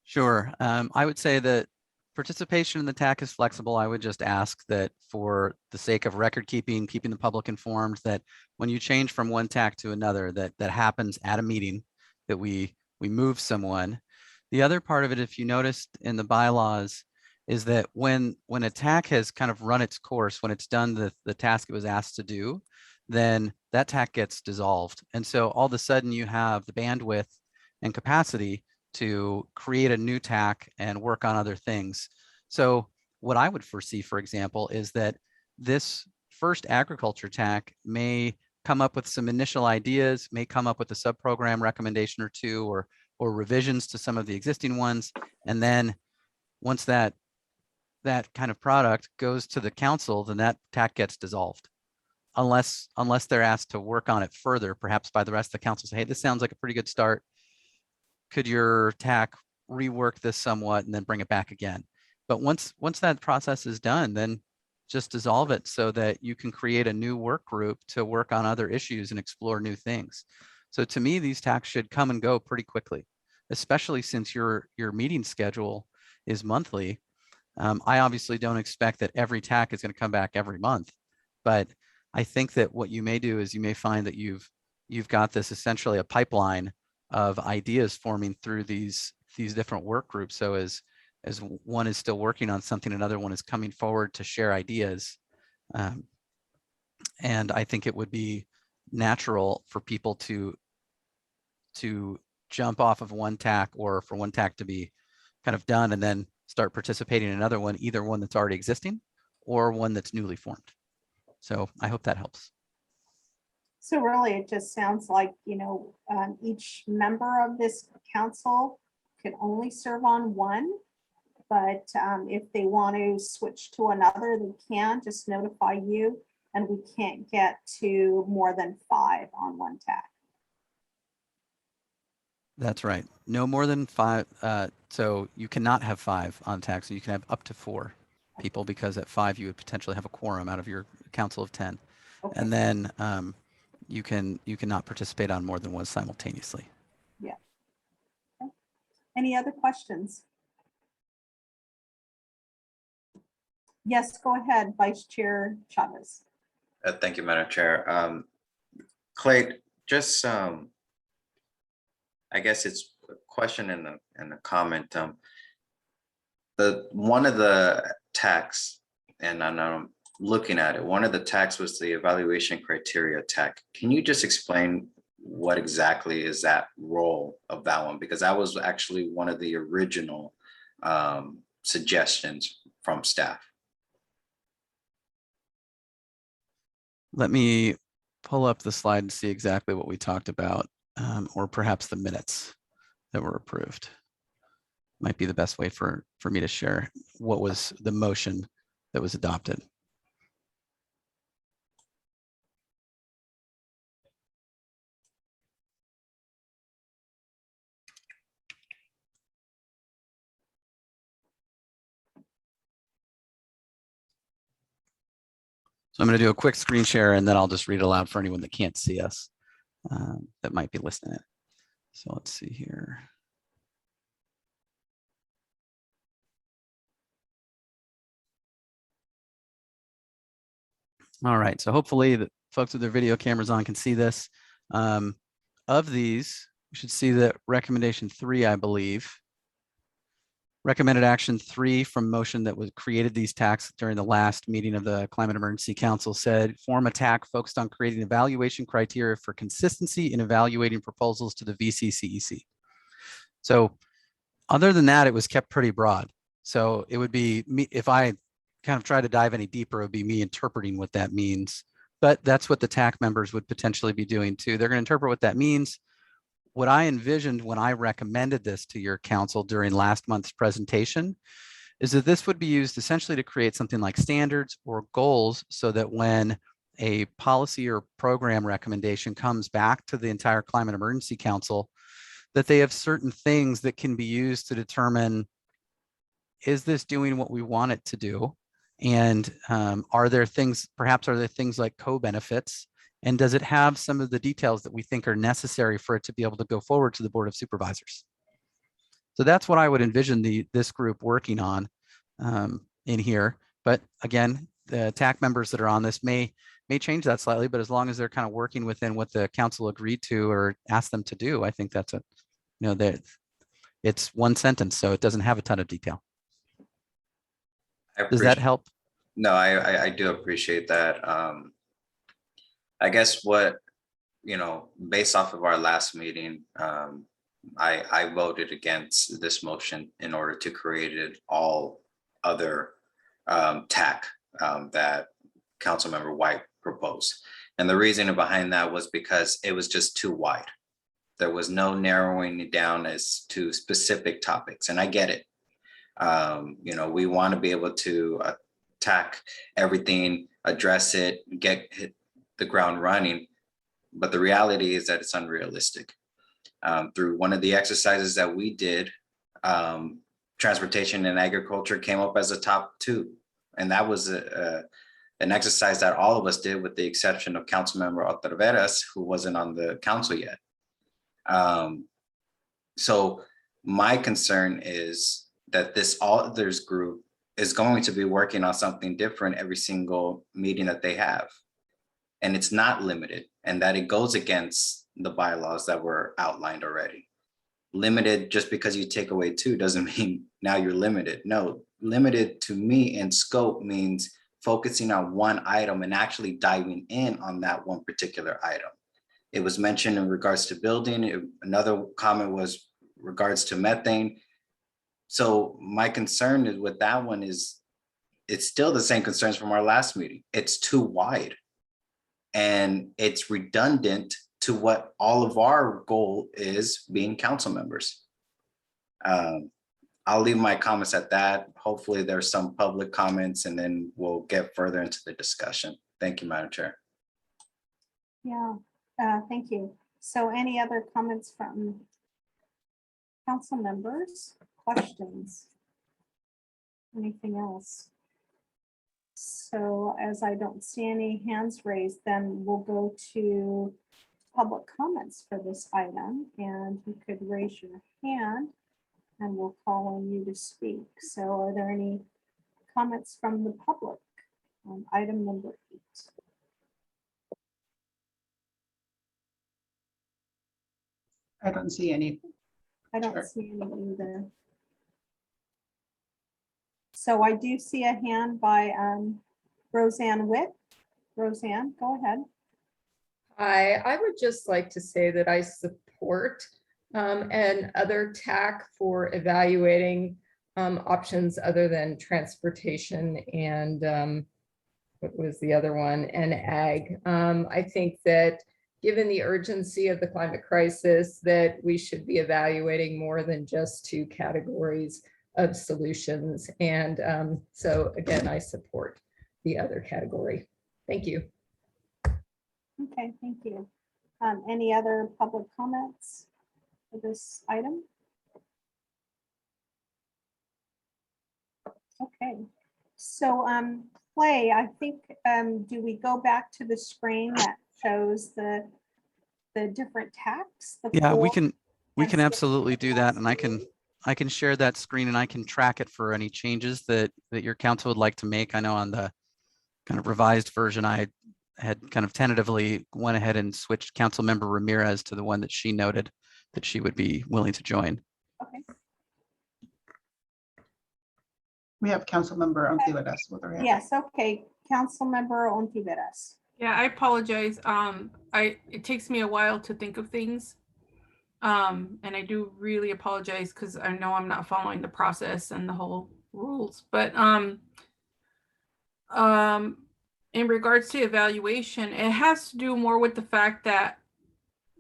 Sure. I would say that participation in the TAC is flexible. I would just ask that for the sake of record keeping the public informed, that when you change from one TAC to another, that happens at a meeting, that we move someone. The other part of it, if you noticed in the bylaws, is that when a TAC has kind of run its course, when it's done the task it was asked to do, then that TAC gets dissolved. And so all of a sudden you have the bandwidth and capacity to create a new TAC and work on other things. So what I would foresee, for example, is that this first agriculture TAC may come up with some initial ideas, may come up with a subprogram recommendation or two, or revisions to some of the existing ones. And then once that kind of product goes to the council, then that TAC gets dissolved. Unless they're asked to work on it further, perhaps by the rest of the council, say, hey, this sounds like a pretty good start. Could your TAC rework this somewhat and then bring it back again? But once that process is done, then just dissolve it so that you can create a new work group to work on other issues and explore new things. So to me, these TACs should come and go pretty quickly, especially since your meeting schedule is monthly. I obviously don't expect that every TAC is going to come back every month, but I think that what you may do is you may find that you've got this essentially a pipeline of ideas forming through these different work groups. So as one is still working on something, another one is coming forward to share ideas. And I think it would be natural for people to jump off of one TAC, or for one TAC to be kind of done and then start participating in another one, either one that's already existing or one that's newly formed. So I hope that helps. So really, it just sounds like, each member of this council can only serve on one. But if they want to switch to another, they can just notify you, and we can't get to more than 5 on one TAC. That's right. No more than 5. So you cannot have 5 on TAC. So you can have up to 4 people, because at 5 you would potentially have a quorum out of your council of 10. Okay. And then you cannot participate on more than one simultaneously. Yeah. Okay. Any other questions? Yes, go ahead, Vice Chair Chavez. Thank you, Madam Chair. Clay, just I guess it's a question and a comment. One of the TACs, and I'm looking at it, one of the TACs was the evaluation criteria TAC. Can you just explain what exactly is that role of that one? Because that was actually one of the original suggestions from staff. Let me pull up the slide and see exactly what we talked about, or perhaps the minutes that were approved. Might be the best way for me to share what was the motion that was adopted. So I'm going to do a quick screen share, and then I'll just read it aloud for anyone that can't see us, that might be listening in. So let's see here. All right, so hopefully the folks with their video cameras on can see this. Of these, you should see that recommendation 3, I believe. Recommended action 3 from motion that was created these TACs during the last meeting of the Climate Emergency Council said, form a TAC focused on creating evaluation criteria for consistency in evaluating proposals to the VCCEC. So other than that, it was kept pretty broad. So it would be me, if I kind of try to dive any deeper, it would be me interpreting what that means. But that's what the TAC members would potentially be doing too. They're going to interpret what that means. What I envisioned when I recommended this to your council during last month's presentation is that this would be used essentially to create something like standards or goals, so that when a policy or program recommendation comes back to the entire Climate Emergency Council, that they have certain things that can be used to determine, is this doing what we want it to do? And are there things like co-benefits? And does it have some of the details that we think are necessary for it to be able to go forward to the Board of Supervisors? So that's what I would envision this group working on in here. But again, the TAC members that are on this may change that slightly, but as long as they're kind of working within what the council agreed to or asked them to do, I think that's it's one sentence, so it doesn't have a ton of detail. Does that help? No, I do appreciate that. I guess based off of our last meeting, I voted against this motion in order to create it all other TAC that Councilmember White proposed. And the reason behind that was because it was just too wide. There was no narrowing it down as to specific topics, and I get it. We want to be able to attack everything, address it, hit the ground running, but the reality is that it's unrealistic. Through one of the exercises that we did, transportation and agriculture came up as a top 2, and that was an exercise that all of us did, with the exception of Councilmember Otterveras, who wasn't on the council yet. So my concern is that this all others group is going to be working on something different every single meeting that they have. and it's not limited, and that it goes against the bylaws that were outlined already. Limited, just because you take away 2 doesn't mean now you're limited. No, limited to me in scope means focusing on one item and actually diving in on that one particular item. It was mentioned in regards to building. Another comment was regards to methane. So my concern is with that one is it's still the same concerns from our last meeting. It's too wide and it's redundant to what all of our goal is, being council members. I'll leave my comments at that. Hopefully there's some public comments and then we'll get further into the discussion. Thank you, Madam Chair. Yeah, thank you. So any other comments from council members? Questions? Anything else? So as I don't see any hands raised, then we'll go to public comments for this item, and you could raise your hand and we'll call on you to speak. So are there any comments from the public on item number 8? I don't see any. I don't Sure. see any either. So I do see a hand by Roseanne Witt. Roseanne, go ahead. Hi, I would just like to say that I support and other TAC for evaluating options other than transportation and what was the other one, and ag. I think that given the urgency of the climate crisis, that we should be evaluating more than just 2 categories of solutions. And so again, I support the other category. Thank you. Okay, thank you. Any other public comments for this item? Okay, so Clay, I think, do we go back to the screen that shows the different tax? Yeah, we 4 can and absolutely do that, and I 6? can share that screen and I can track it for any changes that your council would like to make. I know on the kind of revised version, I had kind of tentatively went ahead and switched Councilmember Ramirez to the one that she noted that she would be willing to join. Okay. We have Councilmember Ontiveros with her hand. Yes, okay. Councilmember Ontiveros. Yeah, I apologize. It takes me a while to think of things. And I do really apologize because I know I'm not following the process and the whole rules, but in regards to evaluation, it has to do more with the fact that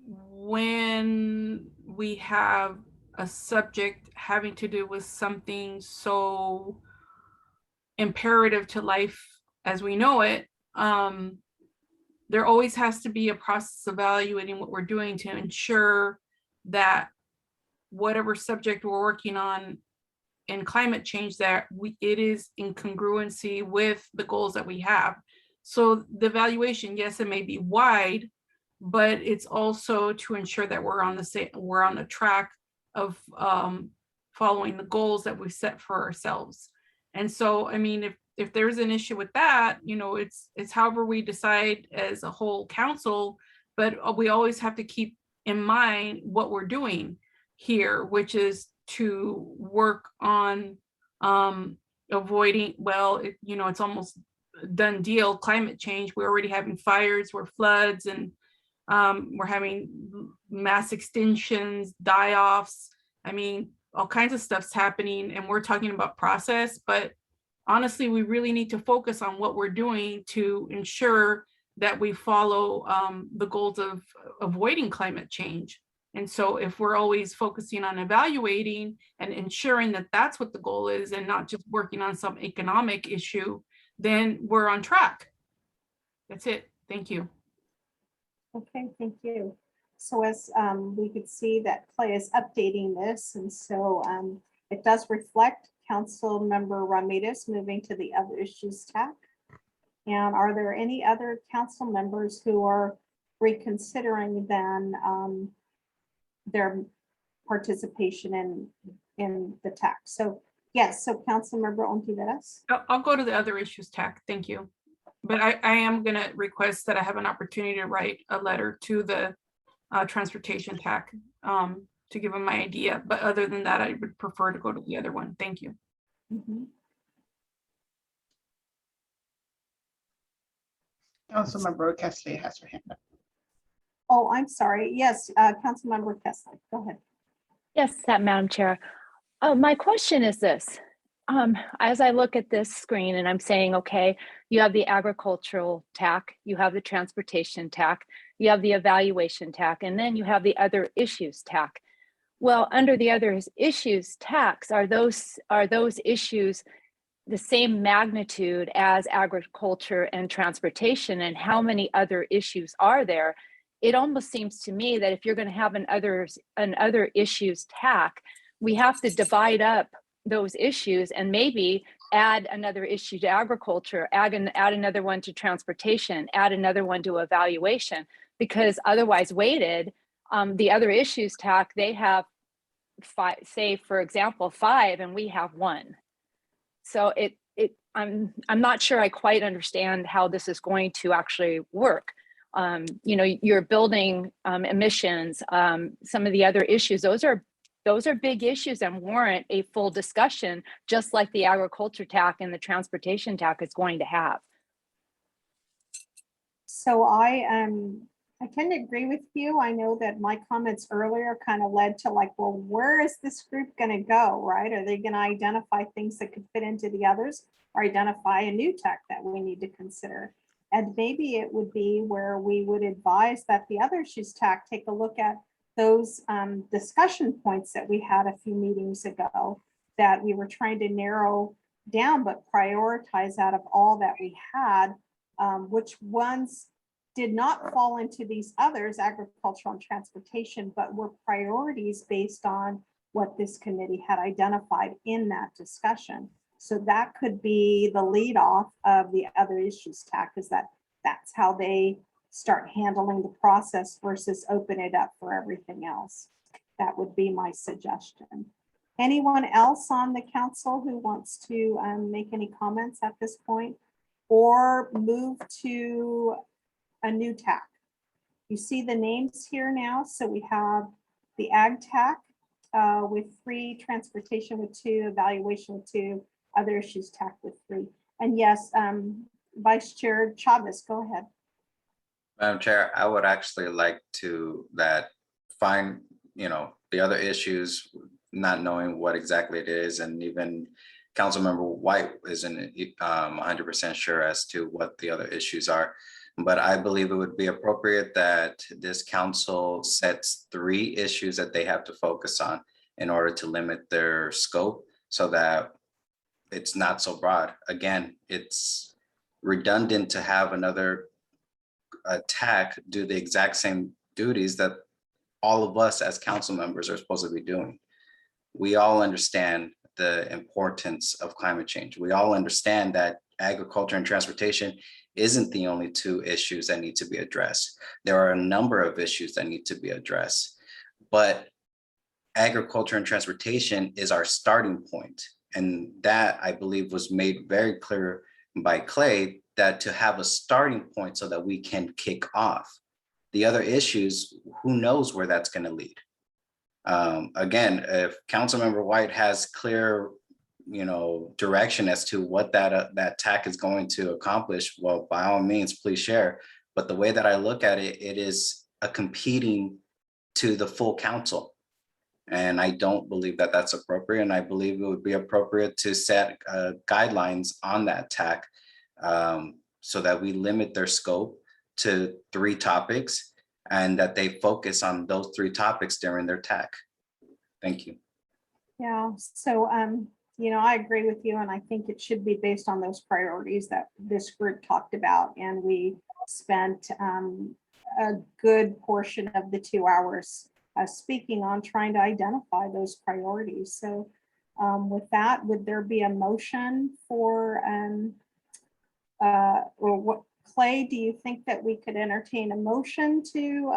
when we have a subject having to do with something so imperative to life as we know it, there always has to be a process of evaluating what we're doing to ensure that whatever subject we're working on in climate change, that it is in congruency with the goals that we have. So the evaluation, yes, it may be wide, but it's also to ensure that we're on the track of following the goals that we set for ourselves. And so, I mean, if there's an issue with that, you know, it's however we decide as a whole council, but we always have to keep in mind what we're doing here, which is to work on avoiding, well, you know, it's almost a done deal, climate change. We're already having fires, we're floods, and we're having mass extinctions, die-offs. I mean, all kinds of stuff's happening, and we're talking about process, but honestly, we really need to focus on what we're doing to ensure that we follow the goals of avoiding climate change. And so if we're always focusing on evaluating and ensuring that that's what the goal is and not just working on some economic issue, then we're on track. That's it. Thank you. Okay, thank you. So as we could see that Clay is updating this, and so it does reflect Councilmember Ramirez moving to the other issues tab. And are there any other council members who are reconsidering then their participation in the TAC? So yes, so Councilmember Ontiveros. I'll go to the other issues TAC. Thank you. But I am gonna request that I have an opportunity to write a letter to the transportation TAC to give them my idea. But other than that, I would prefer to go to the other one. Thank you. Mhm. Councilmember Kessler has her hand up. Oh, I'm sorry. Yes, Councilmember Kessler, go ahead. Yes, Madam Chair. My question is this. As I look at this screen and I'm saying, okay, you have the agricultural TAC, you have the transportation TAC, you have the evaluation TAC, and then you have the other issues TAC. Well, under the other issues tax, are those issues the same magnitude as agriculture and transportation? And how many other issues are there? It almost seems to me that if you're going to have an other issues TAC, we have to divide up those issues and maybe add another issue to agriculture, add another one to transportation, add another one to evaluation, because otherwise weighted, the other issues TAC, they have five, say for example, 5 and we have 1. So I'm not sure I quite understand how this is going to actually work. You know, you're building emissions, some of the other issues, those are big issues and warrant a full discussion, just like the agriculture TAC and the transportation TAC is going to have. So I tend to agree with you. I know that my comments earlier kind of led to like, well, where is this group going to go, right? Are they going to identify things that could fit into the others, or identify a new tech that we need to consider? And maybe it would be where we would advise that the other issues TAC take a look at those discussion points that we had a few meetings ago that we were trying to narrow down, but prioritize out of all that we had, which ones did not fall into these others, agricultural and transportation, but were priorities based on what this committee had identified in that discussion. So that could be the lead off of the other issues TAC, is that's how they start handling the process versus open it up for everything else. That would be my suggestion. Anyone else on the council who wants to make any comments at this point or move to a new TAC? You see the names here now. So we have the Ag TAC with 3, transportation with 2, evaluation with 2, other issues TAC with 3. And yes, Vice Chair Chavez, go ahead. Madam Chair, I would actually like to find, the other issues, not knowing what exactly it is, and even Councilmember White isn't 100% sure as to what the other issues are. But I believe it would be appropriate that this council sets 3 issues that they have to focus on in order to limit their scope so that it's not so broad. Again, it's redundant to have another TAC do the exact same duties that all of us as council members are supposed to be doing. We all understand the importance of climate change. We all understand that agriculture and transportation isn't the only 2 issues that need to be addressed. There are a number of issues that need to be addressed, but agriculture and transportation is our starting point. And that, I believe, was made very clear by Clay, that to have a starting point so that we can kick off. The other issues, who knows where that's going to lead. Again, if Councilmember White has clear, direction as to what that TAC is going to accomplish, well, by all means, please share. But the way that I look at it, it is a competing to the full council. And I don't believe that that's appropriate. And I believe it would be appropriate to set guidelines on that TAC so that we limit their scope to 3 topics and that they focus on those 3 topics during their TAC. Thank you. Yeah, so, I agree with you, and I think it should be based on those priorities that this group talked about. And we spent a good portion of the 2 hours speaking on trying to identify those priorities. So with that, would there be a motion for, or what, Clay, do you think that we could entertain a motion to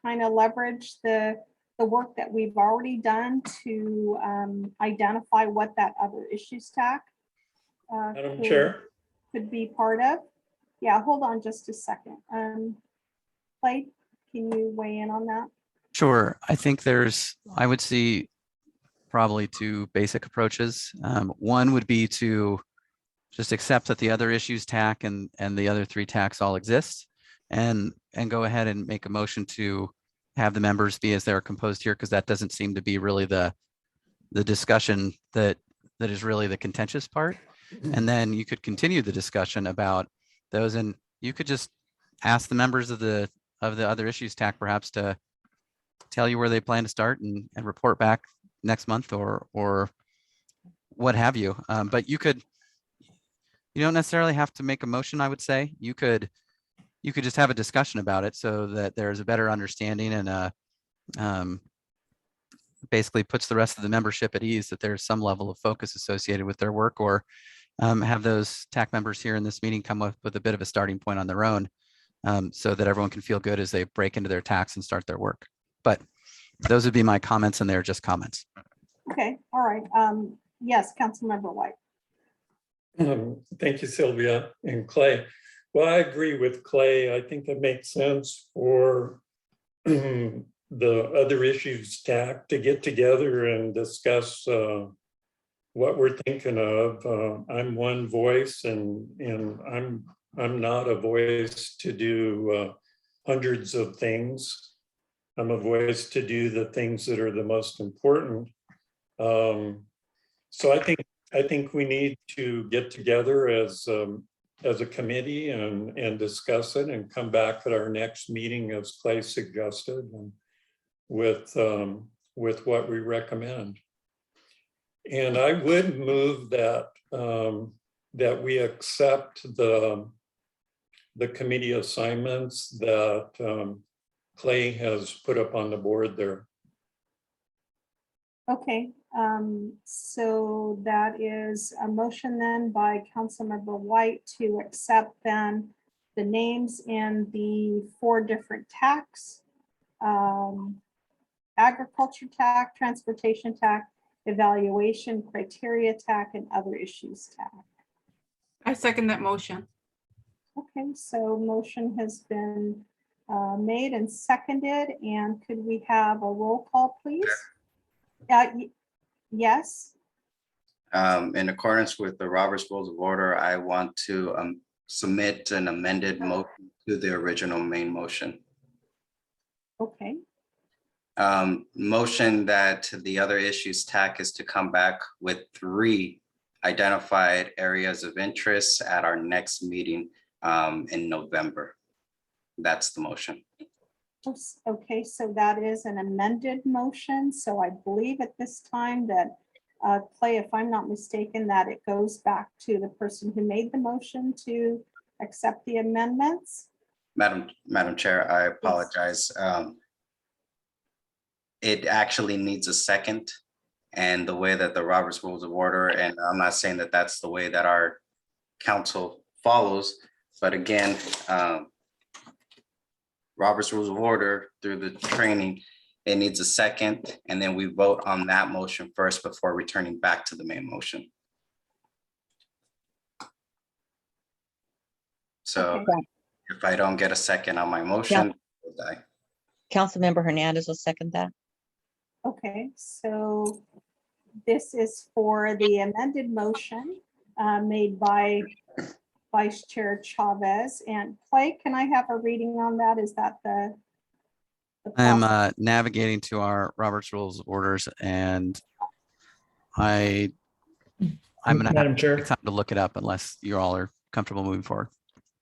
kind of leverage the work that we've already done to identify what that other issues TAC Madam Chair. could be part of. Yeah, hold on just a second. Clay, can you weigh in on that? Sure. I think I would see probably two basic approaches. One would be to just accept that the other issues TAC and the other three TACs all exist, and go ahead and make a motion to have the members be as they're composed here, because that doesn't seem to be really the discussion that is really the contentious part. And then you could continue the discussion about those, and you could just ask the members of the other issues TAC perhaps to tell you where they plan to start and report back next month or what have you. But you don't necessarily have to make a motion, I would say. You could just have a discussion about it so that there's a better understanding, and basically puts the rest of the membership at ease that there's some level of focus associated with their work, or have those TAC members here in this meeting come up with a bit of a starting point on their own, so that everyone can feel good as they break into their TACs and start their work. But those would be my comments, and they're just comments. Okay, all right. Yes, Councilmember White. Thank you, Sylvia and Clay. Well, I agree with Clay. I think that makes sense for the other issues TAC to get together and discuss what we're thinking of. I'm one voice, and I'm not a voice to do hundreds of things. I'm a voice to do the things that are the most important. So I think we need to get together as a committee and discuss it, and come back at our next meeting, as Clay suggested, and with what we recommend. And I would move that that we accept the committee assignments that Clay has put up on the board there. Okay, so that is a motion then by Councilmember White to accept then the names in the 4 different TACs. Agriculture TAC, transportation TAC, evaluation criteria TAC, and other issues TAC. I second that motion. Okay, so motion has been made and seconded, and could we have a roll call, please? Yes. In accordance with the Robert's Rules of Order, I want to submit an amended motion to the original main motion. Okay. Motion that the other issues TAC is to come back with 3 identified areas of interest at our next meeting in November. That's the motion. Okay, so that is an amended motion. So I believe at this time that, Clay, if I'm not mistaken, that it goes back to the person who made the motion to accept the amendments. Madam Chair, I apologize. It actually needs a second, and the way that the Robert's Rules of Order, and I'm not saying that that's the way that our council follows, but again, Robert's Rules of Order, through the training, it needs a second, and then we vote on that motion first before returning back to the main motion. So if I don't get a second on my motion, I'll die. Councilmember Hernandez will second that. Okay, so this is for the amended motion made by Vice Chair Chavez. And Clay, can I have a reading on that? Is that the I'm navigating to our Robert's Rules of Orders, and I'm gonna Madam have Chair. time to look it up unless you all are comfortable moving forward.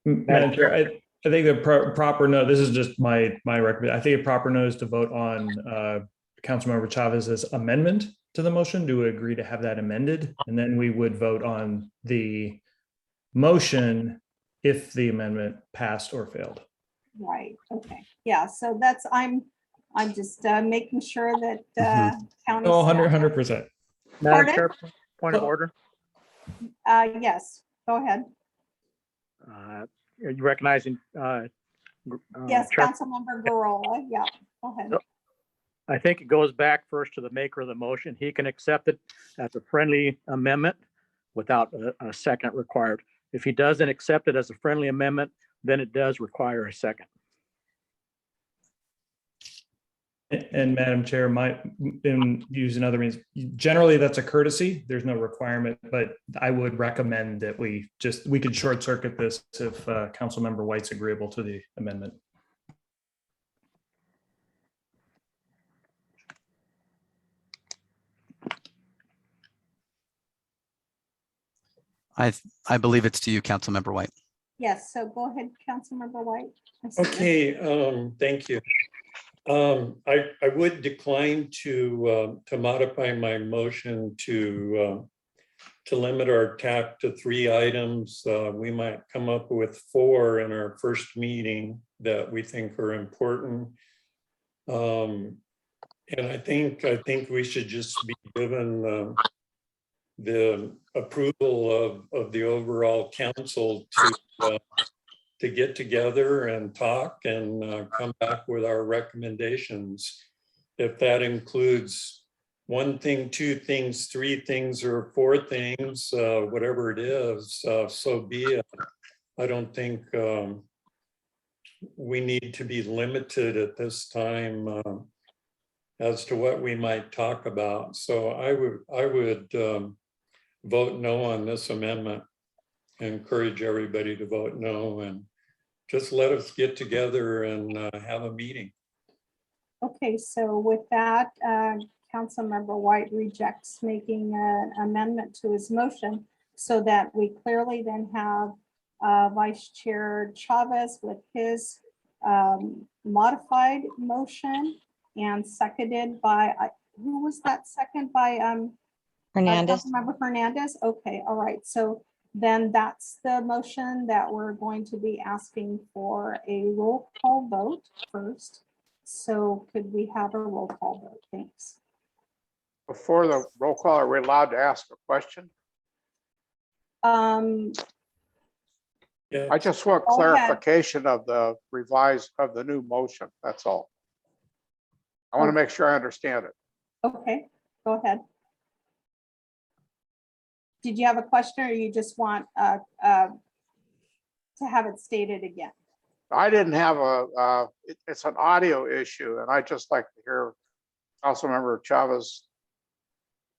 Madam Chair, I think the proper note, this is just my recommendation. I think a proper note is to vote on Councilmember Chavez's amendment to the motion. Do we agree to have that amended? And then we would vote on the motion if the amendment passed or failed. right? Okay, yeah, so that's, I'm just making sure that county. Oh, staff- 100%. Madam Pardon? Chair, point of order. Yes, go ahead. Are you recognizing? Yes, Chair- Councilmember Garola, yeah, go ahead. I think it goes back first to the maker of the motion. He can accept it as a friendly amendment without a second required. If he doesn't accept it as a friendly amendment, then it does require a second. And Madam Chair, use another means, generally that's a courtesy. There's no requirement, but I would recommend that we could short circuit this if Councilmember White's agreeable to the amendment. I believe it's to you, Councilmember White. Yes, so go ahead, Councilmember White. Okay, thank you. I would decline to modify my motion to limit our TAC to 3 items. We might come up with 4 in our first meeting that we think are important. And I think we should just be given the approval of the overall council to get together and talk and come back with our recommendations. If that includes 1 thing, 2 things, 3 things, or 4 things, whatever it is, so be it. I don't think we need to be limited at this time as to what we might talk about. So I would vote no on this amendment. Encourage everybody to vote no, and just let us get together and have a meeting. Okay, so with that, Councilmember White rejects making an amendment to his motion, so that we clearly then have Vice Chair Chavez with his modified motion and seconded by, who was that second by? Hernandez. Councilmember Hernandez. Okay, all right. So then that's the motion that we're going to be asking for a roll call vote first. So could we have a roll call vote? Thanks. Before the roll call, are we allowed to ask a question? Yeah. I just want Go ahead. clarification of the new motion. That's all. I want to make sure I understand it. Okay, go ahead. Did you have a question, or you just want to have it stated again? I didn't have it's an audio issue, and I'd just like to hear Councilmember Chavez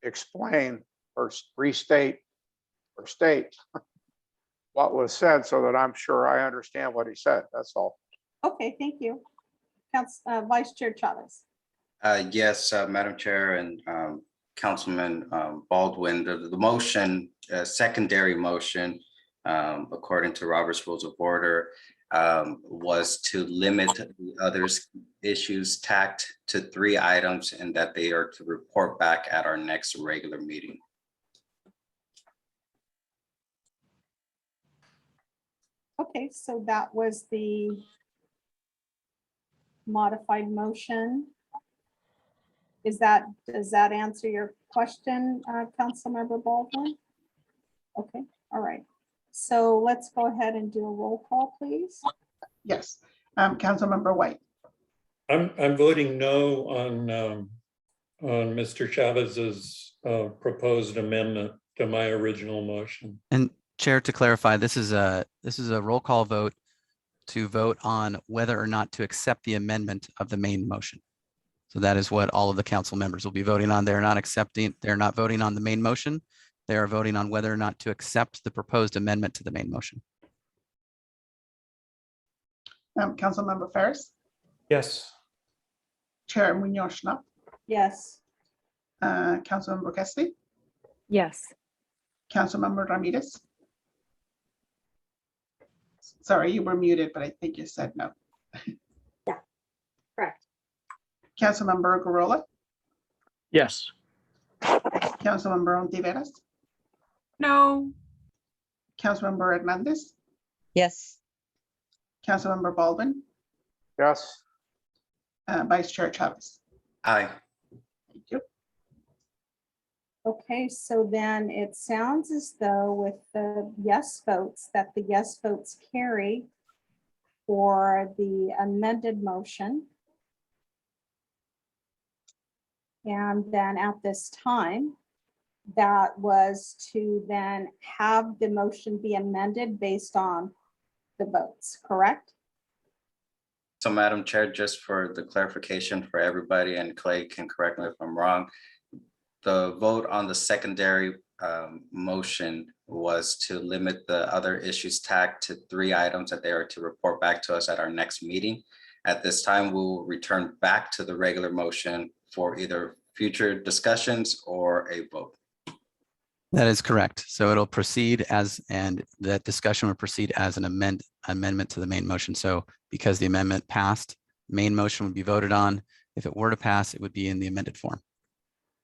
explain or restate or state what was said, so that I'm sure I understand what he said. That's all. Okay, thank you. Vice Chair Chavez. Yes, Madam Chair and Councilman Baldwin, the motion, secondary motion, according to Robert's Rules of Order, was to limit the others issues tacked to 3 items, and that they are to report back at our next regular meeting. Okay, so that was the modified motion. Does that answer your question, Councilmember Baldwin? Okay, all right. So let's go ahead and do a roll call, please. Yes, Councilmember White. I'm voting no on Mr. Chavez's proposed amendment to my original motion. And Chair, to clarify, this is a roll call vote to vote on whether or not to accept the amendment of the main motion. So that is what all of the council members will be voting on. They're not voting on the main motion. They are voting on whether or not to accept the proposed amendment to the main motion. Councilmember Ferris. Yes. Chair Munoz. Yes. Councilmember Kessley. Yes. Councilmember Ramirez. Sorry, you were muted, but I think you said no. Yeah, correct. Councilmember Gurrola. Yes. Councilmember Ontiveros. No. Councilmember Hernandez. Yes. Councilmember Baldwin. Yes. Vice Chair Chavez. Aye. Thank you. Okay, so then it sounds as though with the yes votes, that the yes votes carry for the amended motion. And then at this time, that was to then have the motion be amended based on the votes, correct? So Madam Chair, just for the clarification for everybody, and Clay can correct me if I'm wrong, the vote on the secondary motion was to limit the other issues tagged to 3 items that they are to report back to us at our next meeting. At this time, we will return back to the regular motion for either future discussions or a vote. That is correct. So it'll proceed as, and that discussion will proceed as an amendment to the main motion. So because the amendment passed, main motion would be voted on. If it were to pass, it would be in the amended form.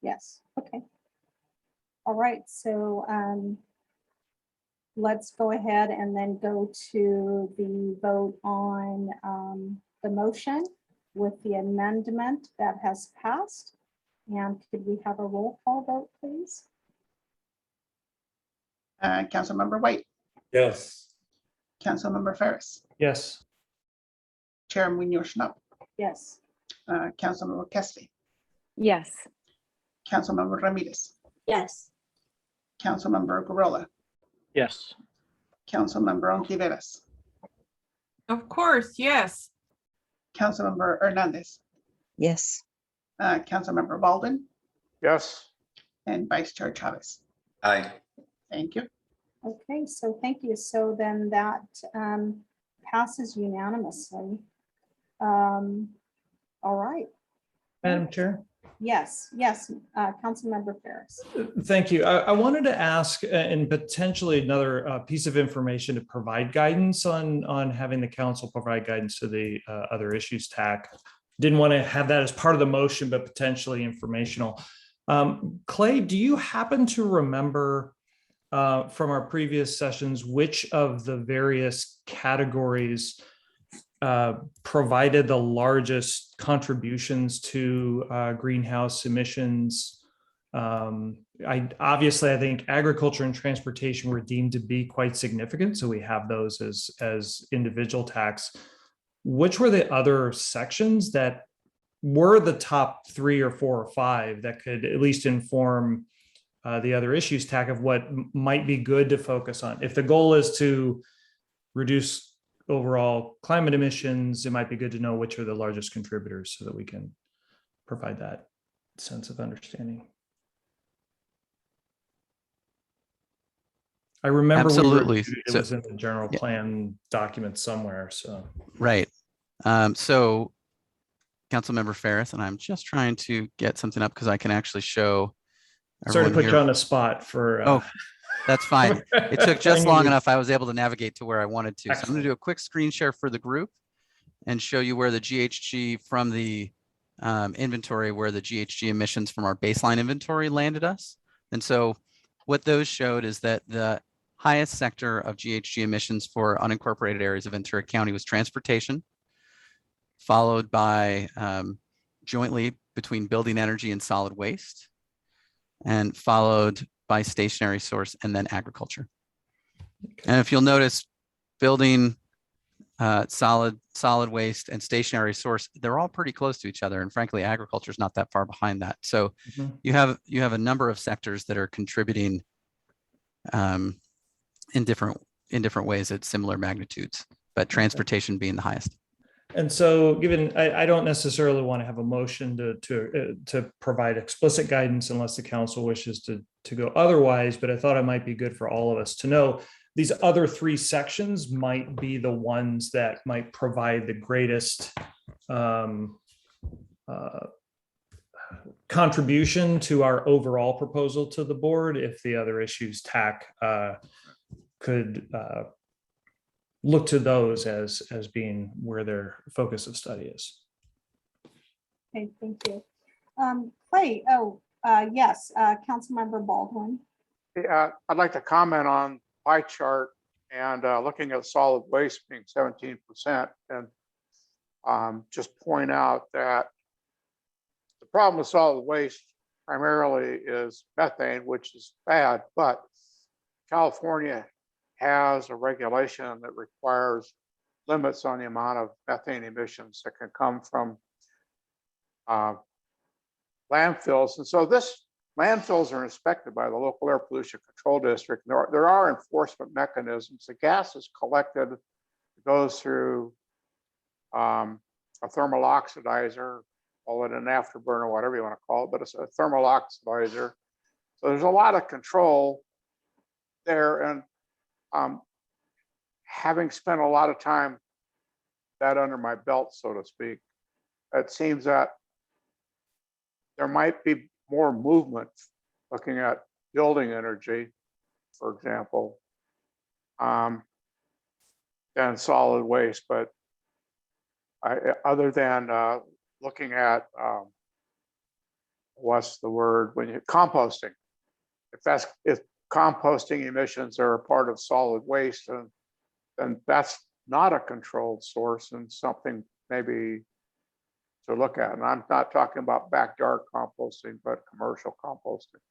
Yes, okay. All right, so let's go ahead and then go to the vote on the motion with the amendment that has passed. And could we have a roll call vote, please? Councilmember White, Yes. Councilmember Ferris, Yes. Chair Munoz Schnapp, Yes. Councilmember Kessley, Yes. Councilmember Ramirez, Yes. Councilmember Gurrola, Yes. Councilmember Ontiveros, Of course, yes. Councilmember Hernandez, Yes. Councilmember Baldwin, Yes. and Vice Chair Chavez. Aye. Thank you. Okay, so thank you. So then that passes unanimously. All right. Madam Chair. Yes, yes, Councilmember Ferris. Thank you. I wanted to ask, and potentially another piece of information to provide guidance on having the council provide guidance to the other issues TAC. Didn't want to have that as part of the motion, but potentially informational. Clay, do you happen to remember from our previous sessions which of the various categories provided the largest contributions to greenhouse emissions? Obviously, I think agriculture and transportation were deemed to be quite significant, so we have those as individual tax. Which were the other sections that were the top 3 or 4 or 5 that could at least inform the other issues TAC of what might be good to focus on? If the goal is to reduce overall climate emissions, it might be good to know which are the largest contributors so that we can provide that sense of understanding. I remember Absolutely. it was in the general plan document somewhere. So right. So Councilmember Ferris, and I'm just trying to get something up because I can actually show. Sorry to put here. you on the spot for. Oh, that's fine. It took just long enough. I was able to navigate to where I wanted to. Excellent. So I'm going to do a quick screen share for the group and show you where the GHG from the inventory, where the GHG emissions from our baseline inventory landed us. And so what those showed is that the highest sector of GHG emissions for unincorporated areas of Ventura County was transportation, followed by jointly between building energy and solid waste, and followed by stationary source and then agriculture. Okay. And if you'll notice, building, solid waste and stationary source, they're all pretty close to each other. And frankly, agriculture is not that far behind that. So you have a number of sectors that are contributing in different ways at similar magnitudes, but transportation being the highest. And so given, I don't necessarily want to have a motion to provide explicit guidance unless the council wishes to go otherwise, but I thought it might be good for all of us to know these other 3 sections might be the ones that might provide the greatest contribution to our overall proposal to the board if the other issues TAC could look to those as being where their focus of study is. Okay, thank you. Clay, yes, Councilmember Baldwin. Yeah, I'd like to comment on pie chart and looking at solid waste being 17%, and just point out that the problem with solid waste primarily is methane, which is bad, but California has a regulation that requires limits on the amount of methane emissions that can come from landfills. And so this landfills are inspected by the local air pollution control district. There are enforcement mechanisms. The gas is collected, goes through a thermal oxidizer, call it an afterburner, whatever you want to call it, but it's a thermal oxidizer. So there's a lot of control there. And having spent a lot of time that under my belt, so to speak, it seems that there might be more movement looking at building energy, for example, than solid waste. But other than looking at what's the word when you composting, if composting emissions are a part of solid waste, then that's not a controlled source and something maybe to look at. And I'm not talking about backyard composting, but commercial composting.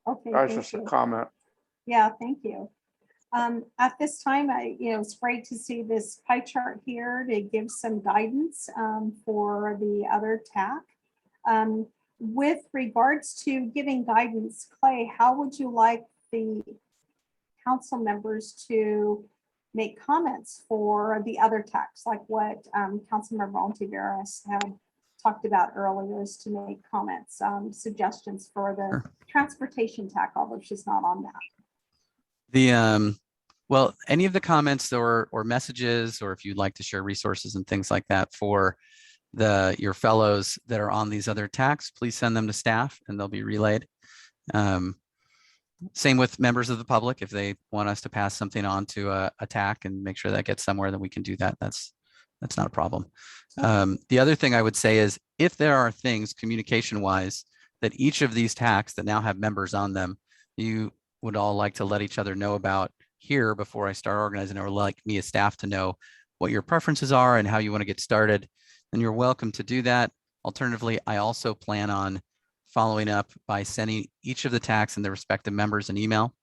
Okay, That's thank just a you. comment. Yeah, thank you. At this time, it's great to see this pie chart here to give some guidance for the other TAC. With regards to giving guidance, Clay, how would you like the council members to make comments for the other TACs, like what Councilmember Ontiveros had talked about earlier, is to make comments, suggestions for the transportation TAC, although she's not on that. Well, any of the comments or messages, or if you'd like to share resources and things like that for your fellows that are on these other TACs, please send them to staff and they'll be relayed. Same with members of the public. If they want us to pass something on to a TAC and make sure that gets somewhere, then we can do that. That's not a problem. The other thing I would say is, if there are things communication wise that each of these TACs that now have members on them, you would all like to let each other know about here before I start organizing, or like me as staff to know what your preferences are and how you want to get started, then you're welcome to do that. Alternatively, I also plan on following up by sending each of the TACs and their respective members an email,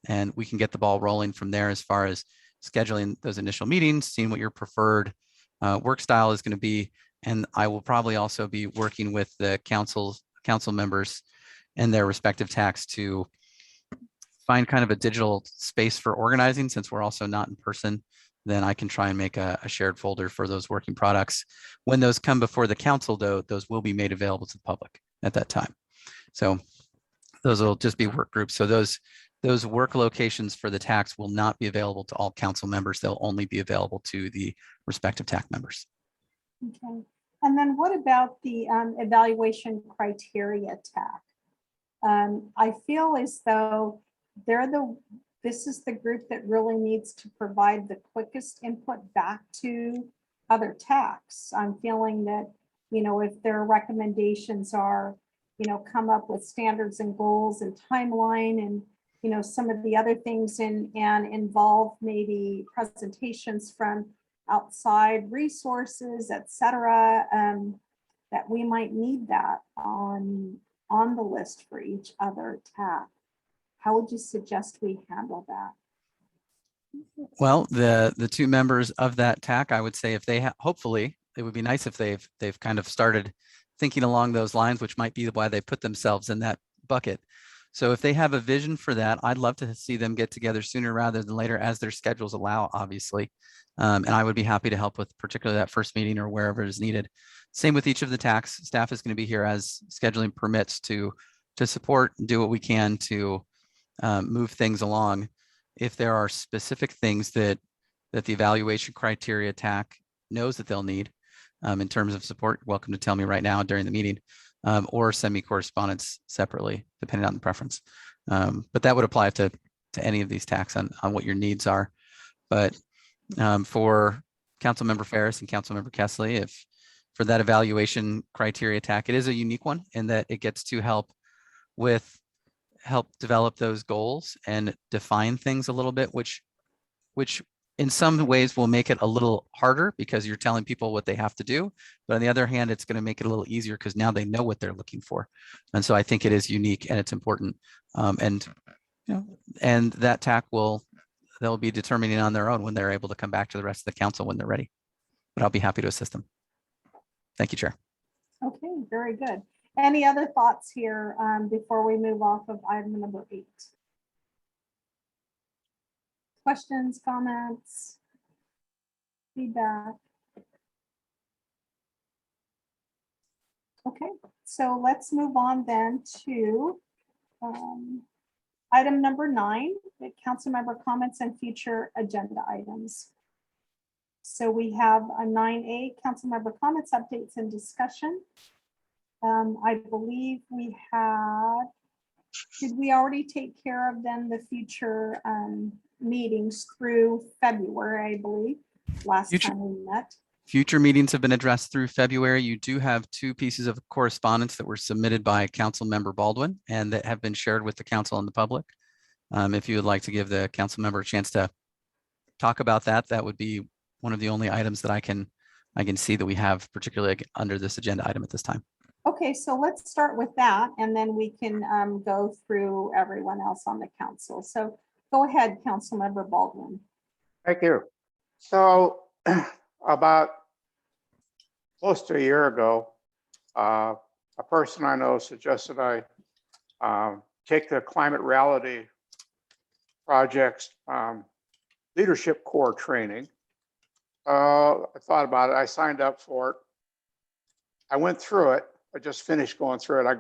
and we can get the ball rolling from there as far as scheduling those initial meetings, seeing what your preferred work style is going to be. And I will probably also be working with the council members and their respective TACs to find kind of a digital space for organizing. Since we're also not in person, then I can try and make a shared folder for those working products. When those come before the council, though, those will be made available to the public at that time. So those will just be work groups. So those work locations for the TACs will not be available to all council members. They'll only be available to the respective TAC members. Okay. And then what about the evaluation criteria TAC? I feel as though this is the group that really needs to provide the quickest input back to other TACs. I'm feeling that, if their recommendations are, come up with standards and goals and timeline and, some of the other things and involve maybe presentations from outside resources, et cetera, that we might need that on the list for each other TAC. How would you suggest we handle that? Well, the two members of that TAC, I would say, if they hopefully, it would be nice if they've kind of started thinking along those lines, which might be why they put themselves in that bucket. So if they have a vision for that, I'd love to see them get together sooner rather than later, as their schedules allow, obviously. And I would be happy to help with particularly that first meeting or wherever is needed. Same with each of the TACs. Staff is going to be here as scheduling permits to support and do what we can to move things along. If there are specific things that the evaluation criteria TAC knows that they'll need in terms of support, welcome to tell me right now during the meeting, or send me correspondence separately, depending on the preference. But that would apply to any of these TACs on what your needs are. But for Councilmember Ferris and Councilmember Kessley, if for that evaluation criteria TAC, it is a unique one in that it gets to help develop those goals and define things a little bit, which in some ways will make it a little harder because you're telling people what they have to do. But on the other hand, it's going to make it a little easier because now they know what they're looking for. And so I think it is unique and it's important. And that TAC they'll be determining on their own when they're able to come back to the rest of the council when they're ready. But I'll be happy to assist them. Thank you, Chair. Okay, very good. Any other thoughts here before we move off of item number 8? Questions, comments, feedback? Okay, so let's move on then to item number 9, the council member comments and future agenda items. So we have a 9A, council member comments, updates, and discussion. I believe we had, did we already take care of then the future meetings through February, I believe, last time we met? Future meetings have been addressed through February. You do have 2 pieces of correspondence that were submitted by Councilmember Baldwin and that have been shared with the council and the public. If you would like to give the council member a chance to talk about that, that would be one of the only items that I can see that we have particularly under this agenda item at this time. Okay, so let's start with that and then we can go through everyone else on the council. So go ahead, Councilmember Baldwin. Thank you. So about close to a year ago, a person I know suggested I take the Climate Reality Project's leadership core training. I thought about it. I signed up for it. I went through it. I just finished going through it. I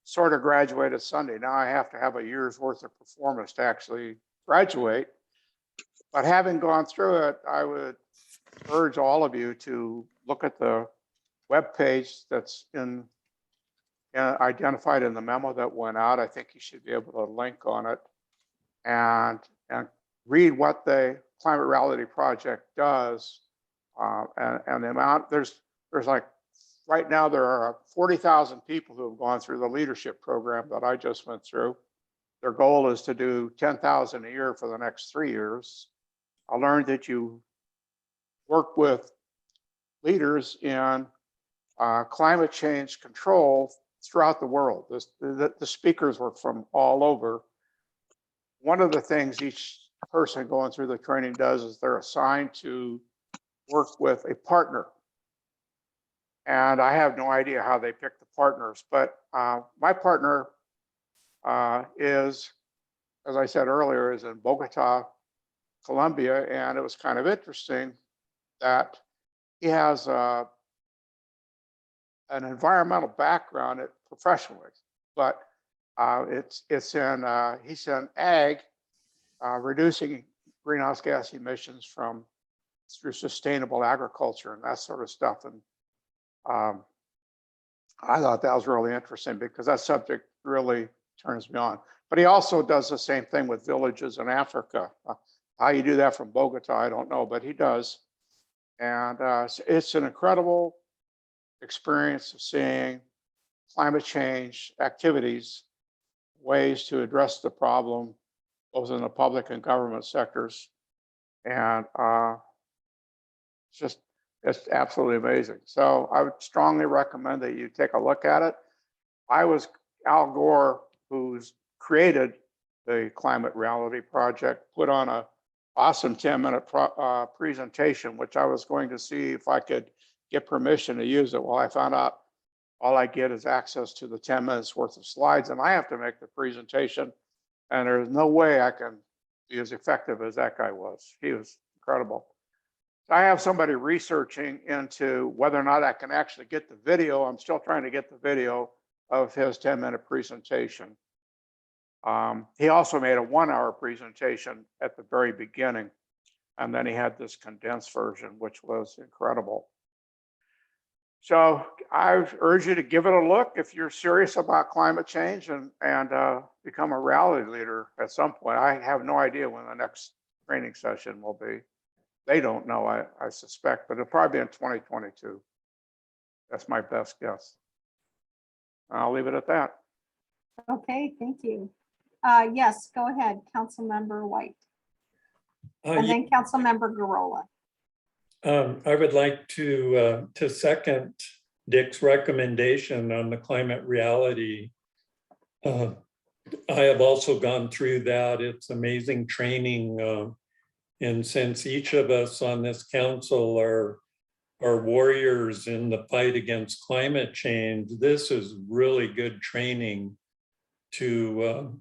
sort of graduated Sunday. Now I have to have a year's worth of performance to actually graduate. But having gone through it, I would urge all of you to look at the webpage that's identified in the memo that went out. I think you should be able to link on it and read what the Climate Reality Project does and the amount. There's like right now there are 40,000 people who have gone through the leadership program that I just went through. Their goal is to do 10,000 a year for the next 3 years. I learned that you work with leaders in climate change control throughout the world. The speakers were from all over. One of the things each person going through the training does is they're assigned to work with a partner. And I have no idea how they pick the partners, but my partner is, as I said earlier, is in Bogota, Colombia, and it was kind of interesting that he has an environmental background professionally, but he's in ag, reducing greenhouse gas emissions through sustainable agriculture and that sort of stuff. And I thought that was really interesting because that subject really turns me on. But he also does the same thing with villages in Africa. How you do that from Bogota, I don't know, but he does. And it's an incredible experience of seeing climate change activities, ways to address the problem, both in the public and government sectors. And it's absolutely amazing. So I would strongly recommend that you take a look at it. Al Gore, who's created the Climate Reality Project, put on an awesome 10-minute presentation, which I was going to see if I could get permission to use it. Well, I found out all I get is access to the 10 minutes worth of slides, and I have to make the presentation, and there's no way I can be as effective as that guy was. He was incredible. I have somebody researching into whether or not I can actually get the video. I'm still trying to get the video of his 10-minute presentation. He also made a 1-hour presentation at the very beginning, and then he had this condensed version, which was incredible. So I urge you to give it a look if you're serious about climate change and become a rally leader at some point. I have no idea when the next training session will be. They don't know, I suspect, but it'll probably be in 2022. That's my best guess. I'll leave it at that. Okay, thank you. Yes, go ahead, Councilmember White. And then Councilmember Garola. I would like to second Dick's recommendation on the climate reality. I have also gone through that. It's amazing training. And since each of us on this council are our warriors in the fight against climate change, this is really good training to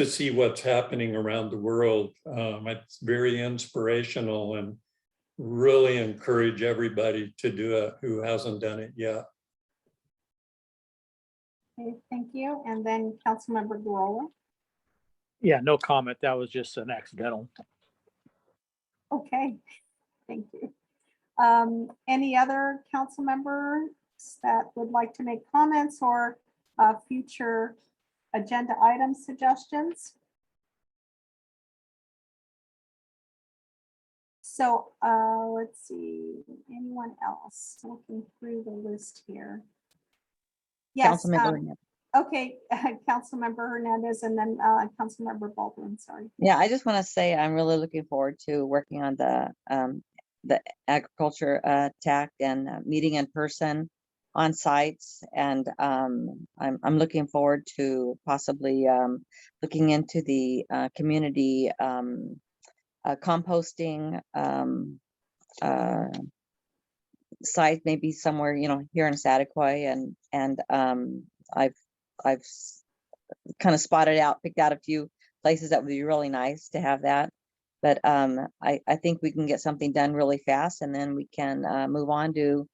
see what's happening around the world. It's very inspirational, and really encourage everybody to do it who hasn't done it yet. Okay, thank you. And then Councilmember Garola. Yeah, no comment. That was just an accidental. Okay, thank you. Any other council members that would like to make comments or future agenda item suggestions? So let's see, anyone else looking through the list here? Yes. Okay, Councilmember Hernandez and then Councilmember Baldwin, sorry. Yeah, I just want to say I'm really looking forward to working on the agriculture TAC and meeting in person on sites. And I'm looking forward to possibly looking into the community composting site, maybe somewhere, here in Satiquoi. And I've kind of picked out a few places that would be really nice to have that. But I think we can get something done really fast, and then we can move on to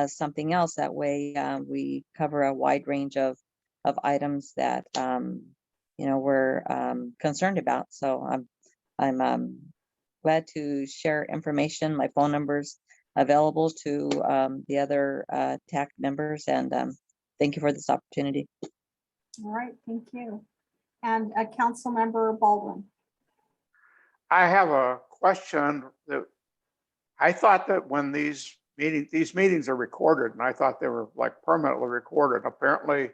something else. That way we cover a wide range of items that we're concerned about. So I'm glad to share information. My phone number's available to the other TAC members, and thank you for this opportunity. All right, thank you. And Councilmember Baldwin. I have a question. That I thought that when these meetings are recorded, and I thought they were like permanently recorded. Apparently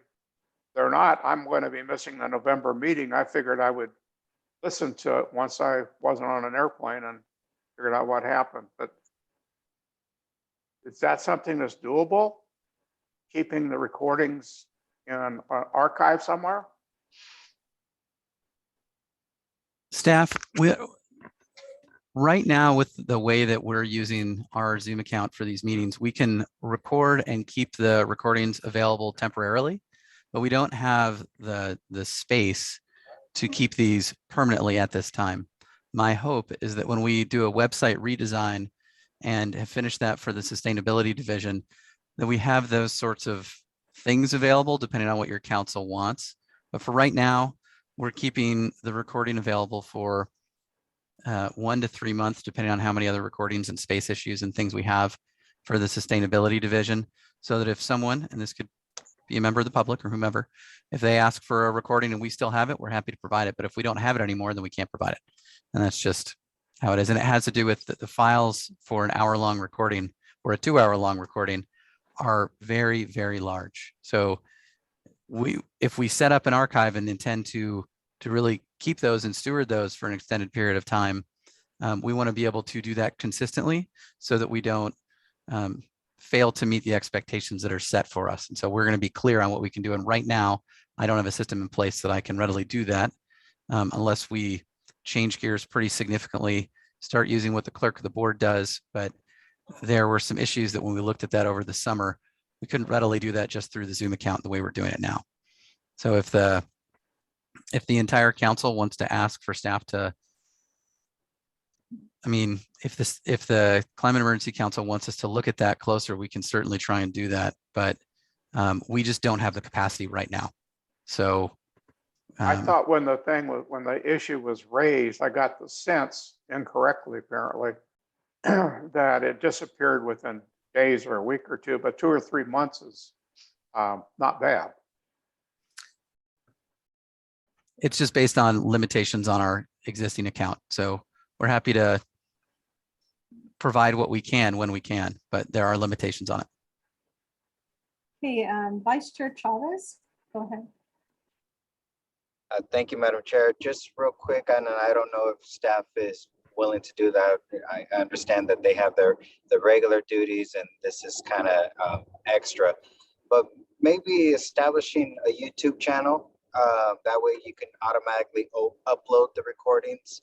they're not. I'm going to be missing the November meeting. I figured I would listen to it once I wasn't on an airplane and figured out what happened. But is that something that's doable? Keeping the recordings in an archive somewhere? Staff, right now with the way that we're using our Zoom account for these meetings, we can record and keep the recordings available temporarily, but we don't have the space to keep these permanently at this time. My hope is that when we do a website redesign and have finished that for the sustainability division, that we have those sorts of things available depending on what your council wants. But for right now, we're keeping the recording available for 1 to 3 months, depending on how many other recordings and space issues and things we have for the sustainability division, so that if someone, and this could be a member of the public or whomever, if they ask for a recording and we still have it, we're happy to provide it. But if we don't have it anymore, then we can't provide it. And that's just how it is. And it has to do with the files for an hour-long recording or a 2-hour-long recording are very, very large. So if we set up an archive and intend to really keep those and steward those for an extended period of time, we want to be able to do that consistently so that we don't fail to meet the expectations that are set for us. And so we're going to be clear on what we can do. And right now, I don't have a system in place that I can readily do that unless we change gears pretty significantly, start using what the clerk of the board does. But there were some issues that when we looked at that over the summer, we couldn't readily do that just through the Zoom account the way we're doing it now. So if the entire council wants to ask for staff to, I mean, if the Climate Emergency Council wants us to look at that closer, we can certainly try and do that, but we just don't have the capacity right now. So I thought when the issue was raised, I got the sense incorrectly, apparently, that it disappeared within days or a week or two, but 2 or 3 months is not bad. It's just based on limitations on our existing account. So we're happy to provide what we can when we can, but there are limitations on it. Okay, Vice Chair Chavez, go ahead. Thank you, Madam Chair. Just real quick, and I don't know if staff is willing to do that. I understand that they have the regular duties and this is kind of extra, but maybe establishing a YouTube channel. That way you can automatically upload the recordings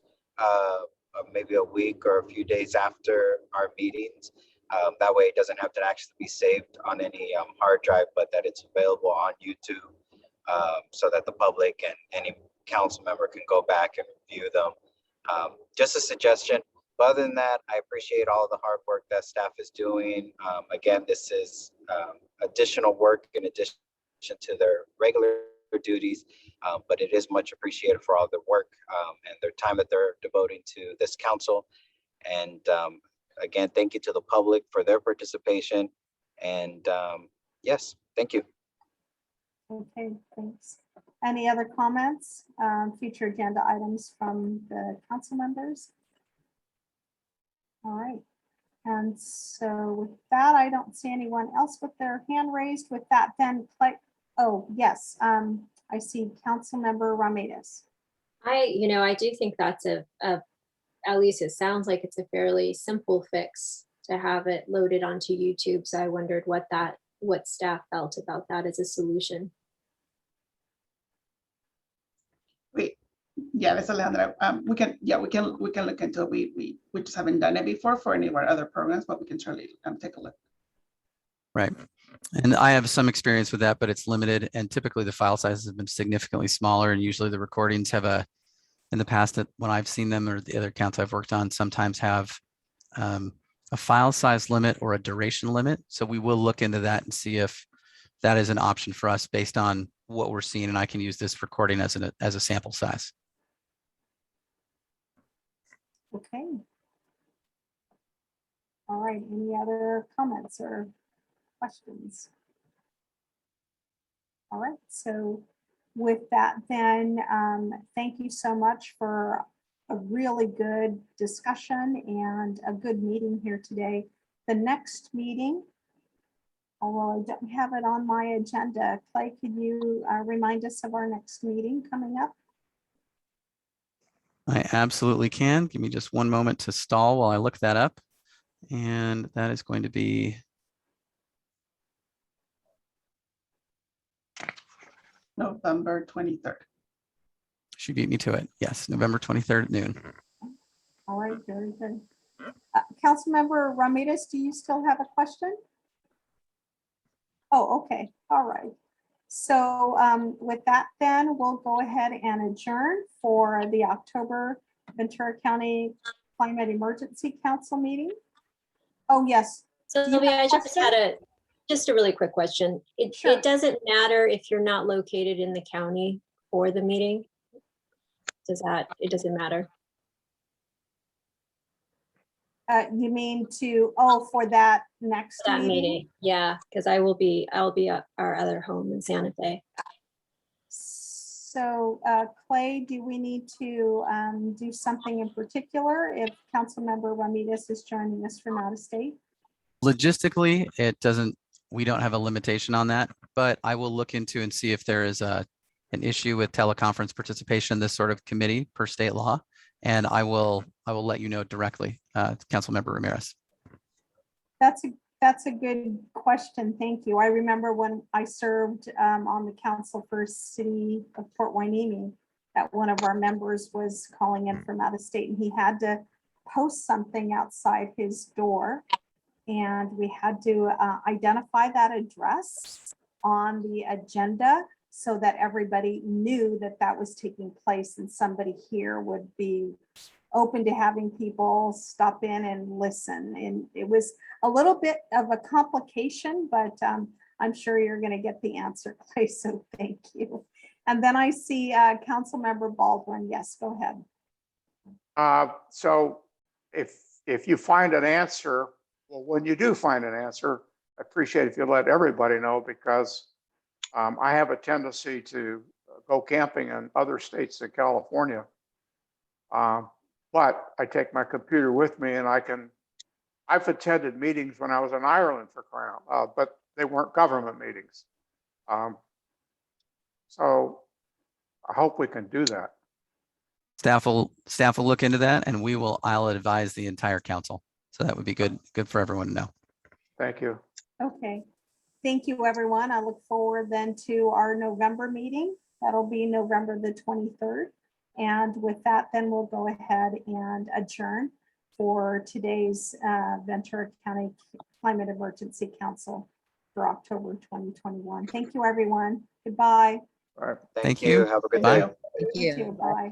maybe a week or a few days after our meetings. That way it doesn't have to actually be saved on any hard drive, but that it's available on YouTube so that the public and any council member can go back and review them. Just a suggestion. But other than that, I appreciate all the hard work that staff is doing. Again, this is additional work in addition to their regular duties, but it is much appreciated for all their work and their time that they're devoting to this council. And again, thank you to the public for their participation. And yes, thank you. Okay, thanks. Any other comments, future agenda items from the council members? All right. And so with that, I don't see anyone else with their hand raised. With that, then, oh, yes, I see Councilmember Ramirez. I do think that's at least it sounds like it's a fairly simple fix to have it loaded onto YouTube. So I wondered what staff felt about that as a solution. Yeah, that's Alejandra. We can look into it. We just haven't done it before for any of our other programs, but we can certainly take a look. Right. And I have some experience with that, but it's limited. And typically the file sizes have been significantly smaller. And usually the recordings have in the past that when I've seen them or the other accounts I've worked on, sometimes have a file size limit or a duration limit. So we will look into that and see if that is an option for us based on what we're seeing. And I can use this recording as a sample size. Okay. All right, any other comments or questions? All right, so with that then, thank you so much for a really good discussion and a good meeting here today. The next meeting, although I don't have it on my agenda, Clay, could you remind us of our next meeting coming up? I absolutely can. Give me just one moment to stall while I look that up. And that is going to be November 23rd. She beat me to it. Yes, November 23rd at noon. All right, very good. Councilmember Ramirez, do you still have a question? Oh, okay, all right. So with that, then we'll go ahead and adjourn for the October Ventura County Climate Emergency Council meeting. Oh, yes. So Sylvia, I just had a really quick question. It doesn't matter if you're not located in the county for the meeting. It doesn't matter? You mean for that next meeting? Yeah, because I'll be at our other home in Santa Fe. So Clay, do we need to do something in particular if Councilmember Ramirez is joining us from out of state? Logistically, we don't have a limitation on that, but I will look into and see if there is an issue with teleconference participation in this sort of committee per state law. And I will let you know directly, Councilmember Ramirez. That's a good question. Thank you. I remember when I served on the council for City of Port Hueneme, that one of our members was calling in from out of state and he had to post something outside his door. And we had to identify that address on the agenda so that everybody knew that that was taking place and somebody here would be open to having people stop in and listen. And it was a little bit of a complication, but I'm sure you're going to get the answer, Clay, so thank you. And then I see Councilmember Baldwin. Yes, go ahead. So if you find an answer, well, when you do find an answer, I appreciate if you let everybody know, because I have a tendency to go camping in other states than California. But I take my computer with me and I've attended meetings when I was in Ireland for crying out loud, but they weren't government meetings. So I hope we can do that. Staff will look into that and I'll advise the entire council. So that would be good for everyone to know. Thank you. Okay. Thank you, everyone. I look forward then to our November meeting. That'll be November the 23rd. And with that, then we'll go ahead and adjourn. for today's Ventura County Climate Emergency Council for October 2021. Thank you, everyone. Goodbye. All right. Thank you. you. Have a good Bye. day. Thank You you. too. Bye.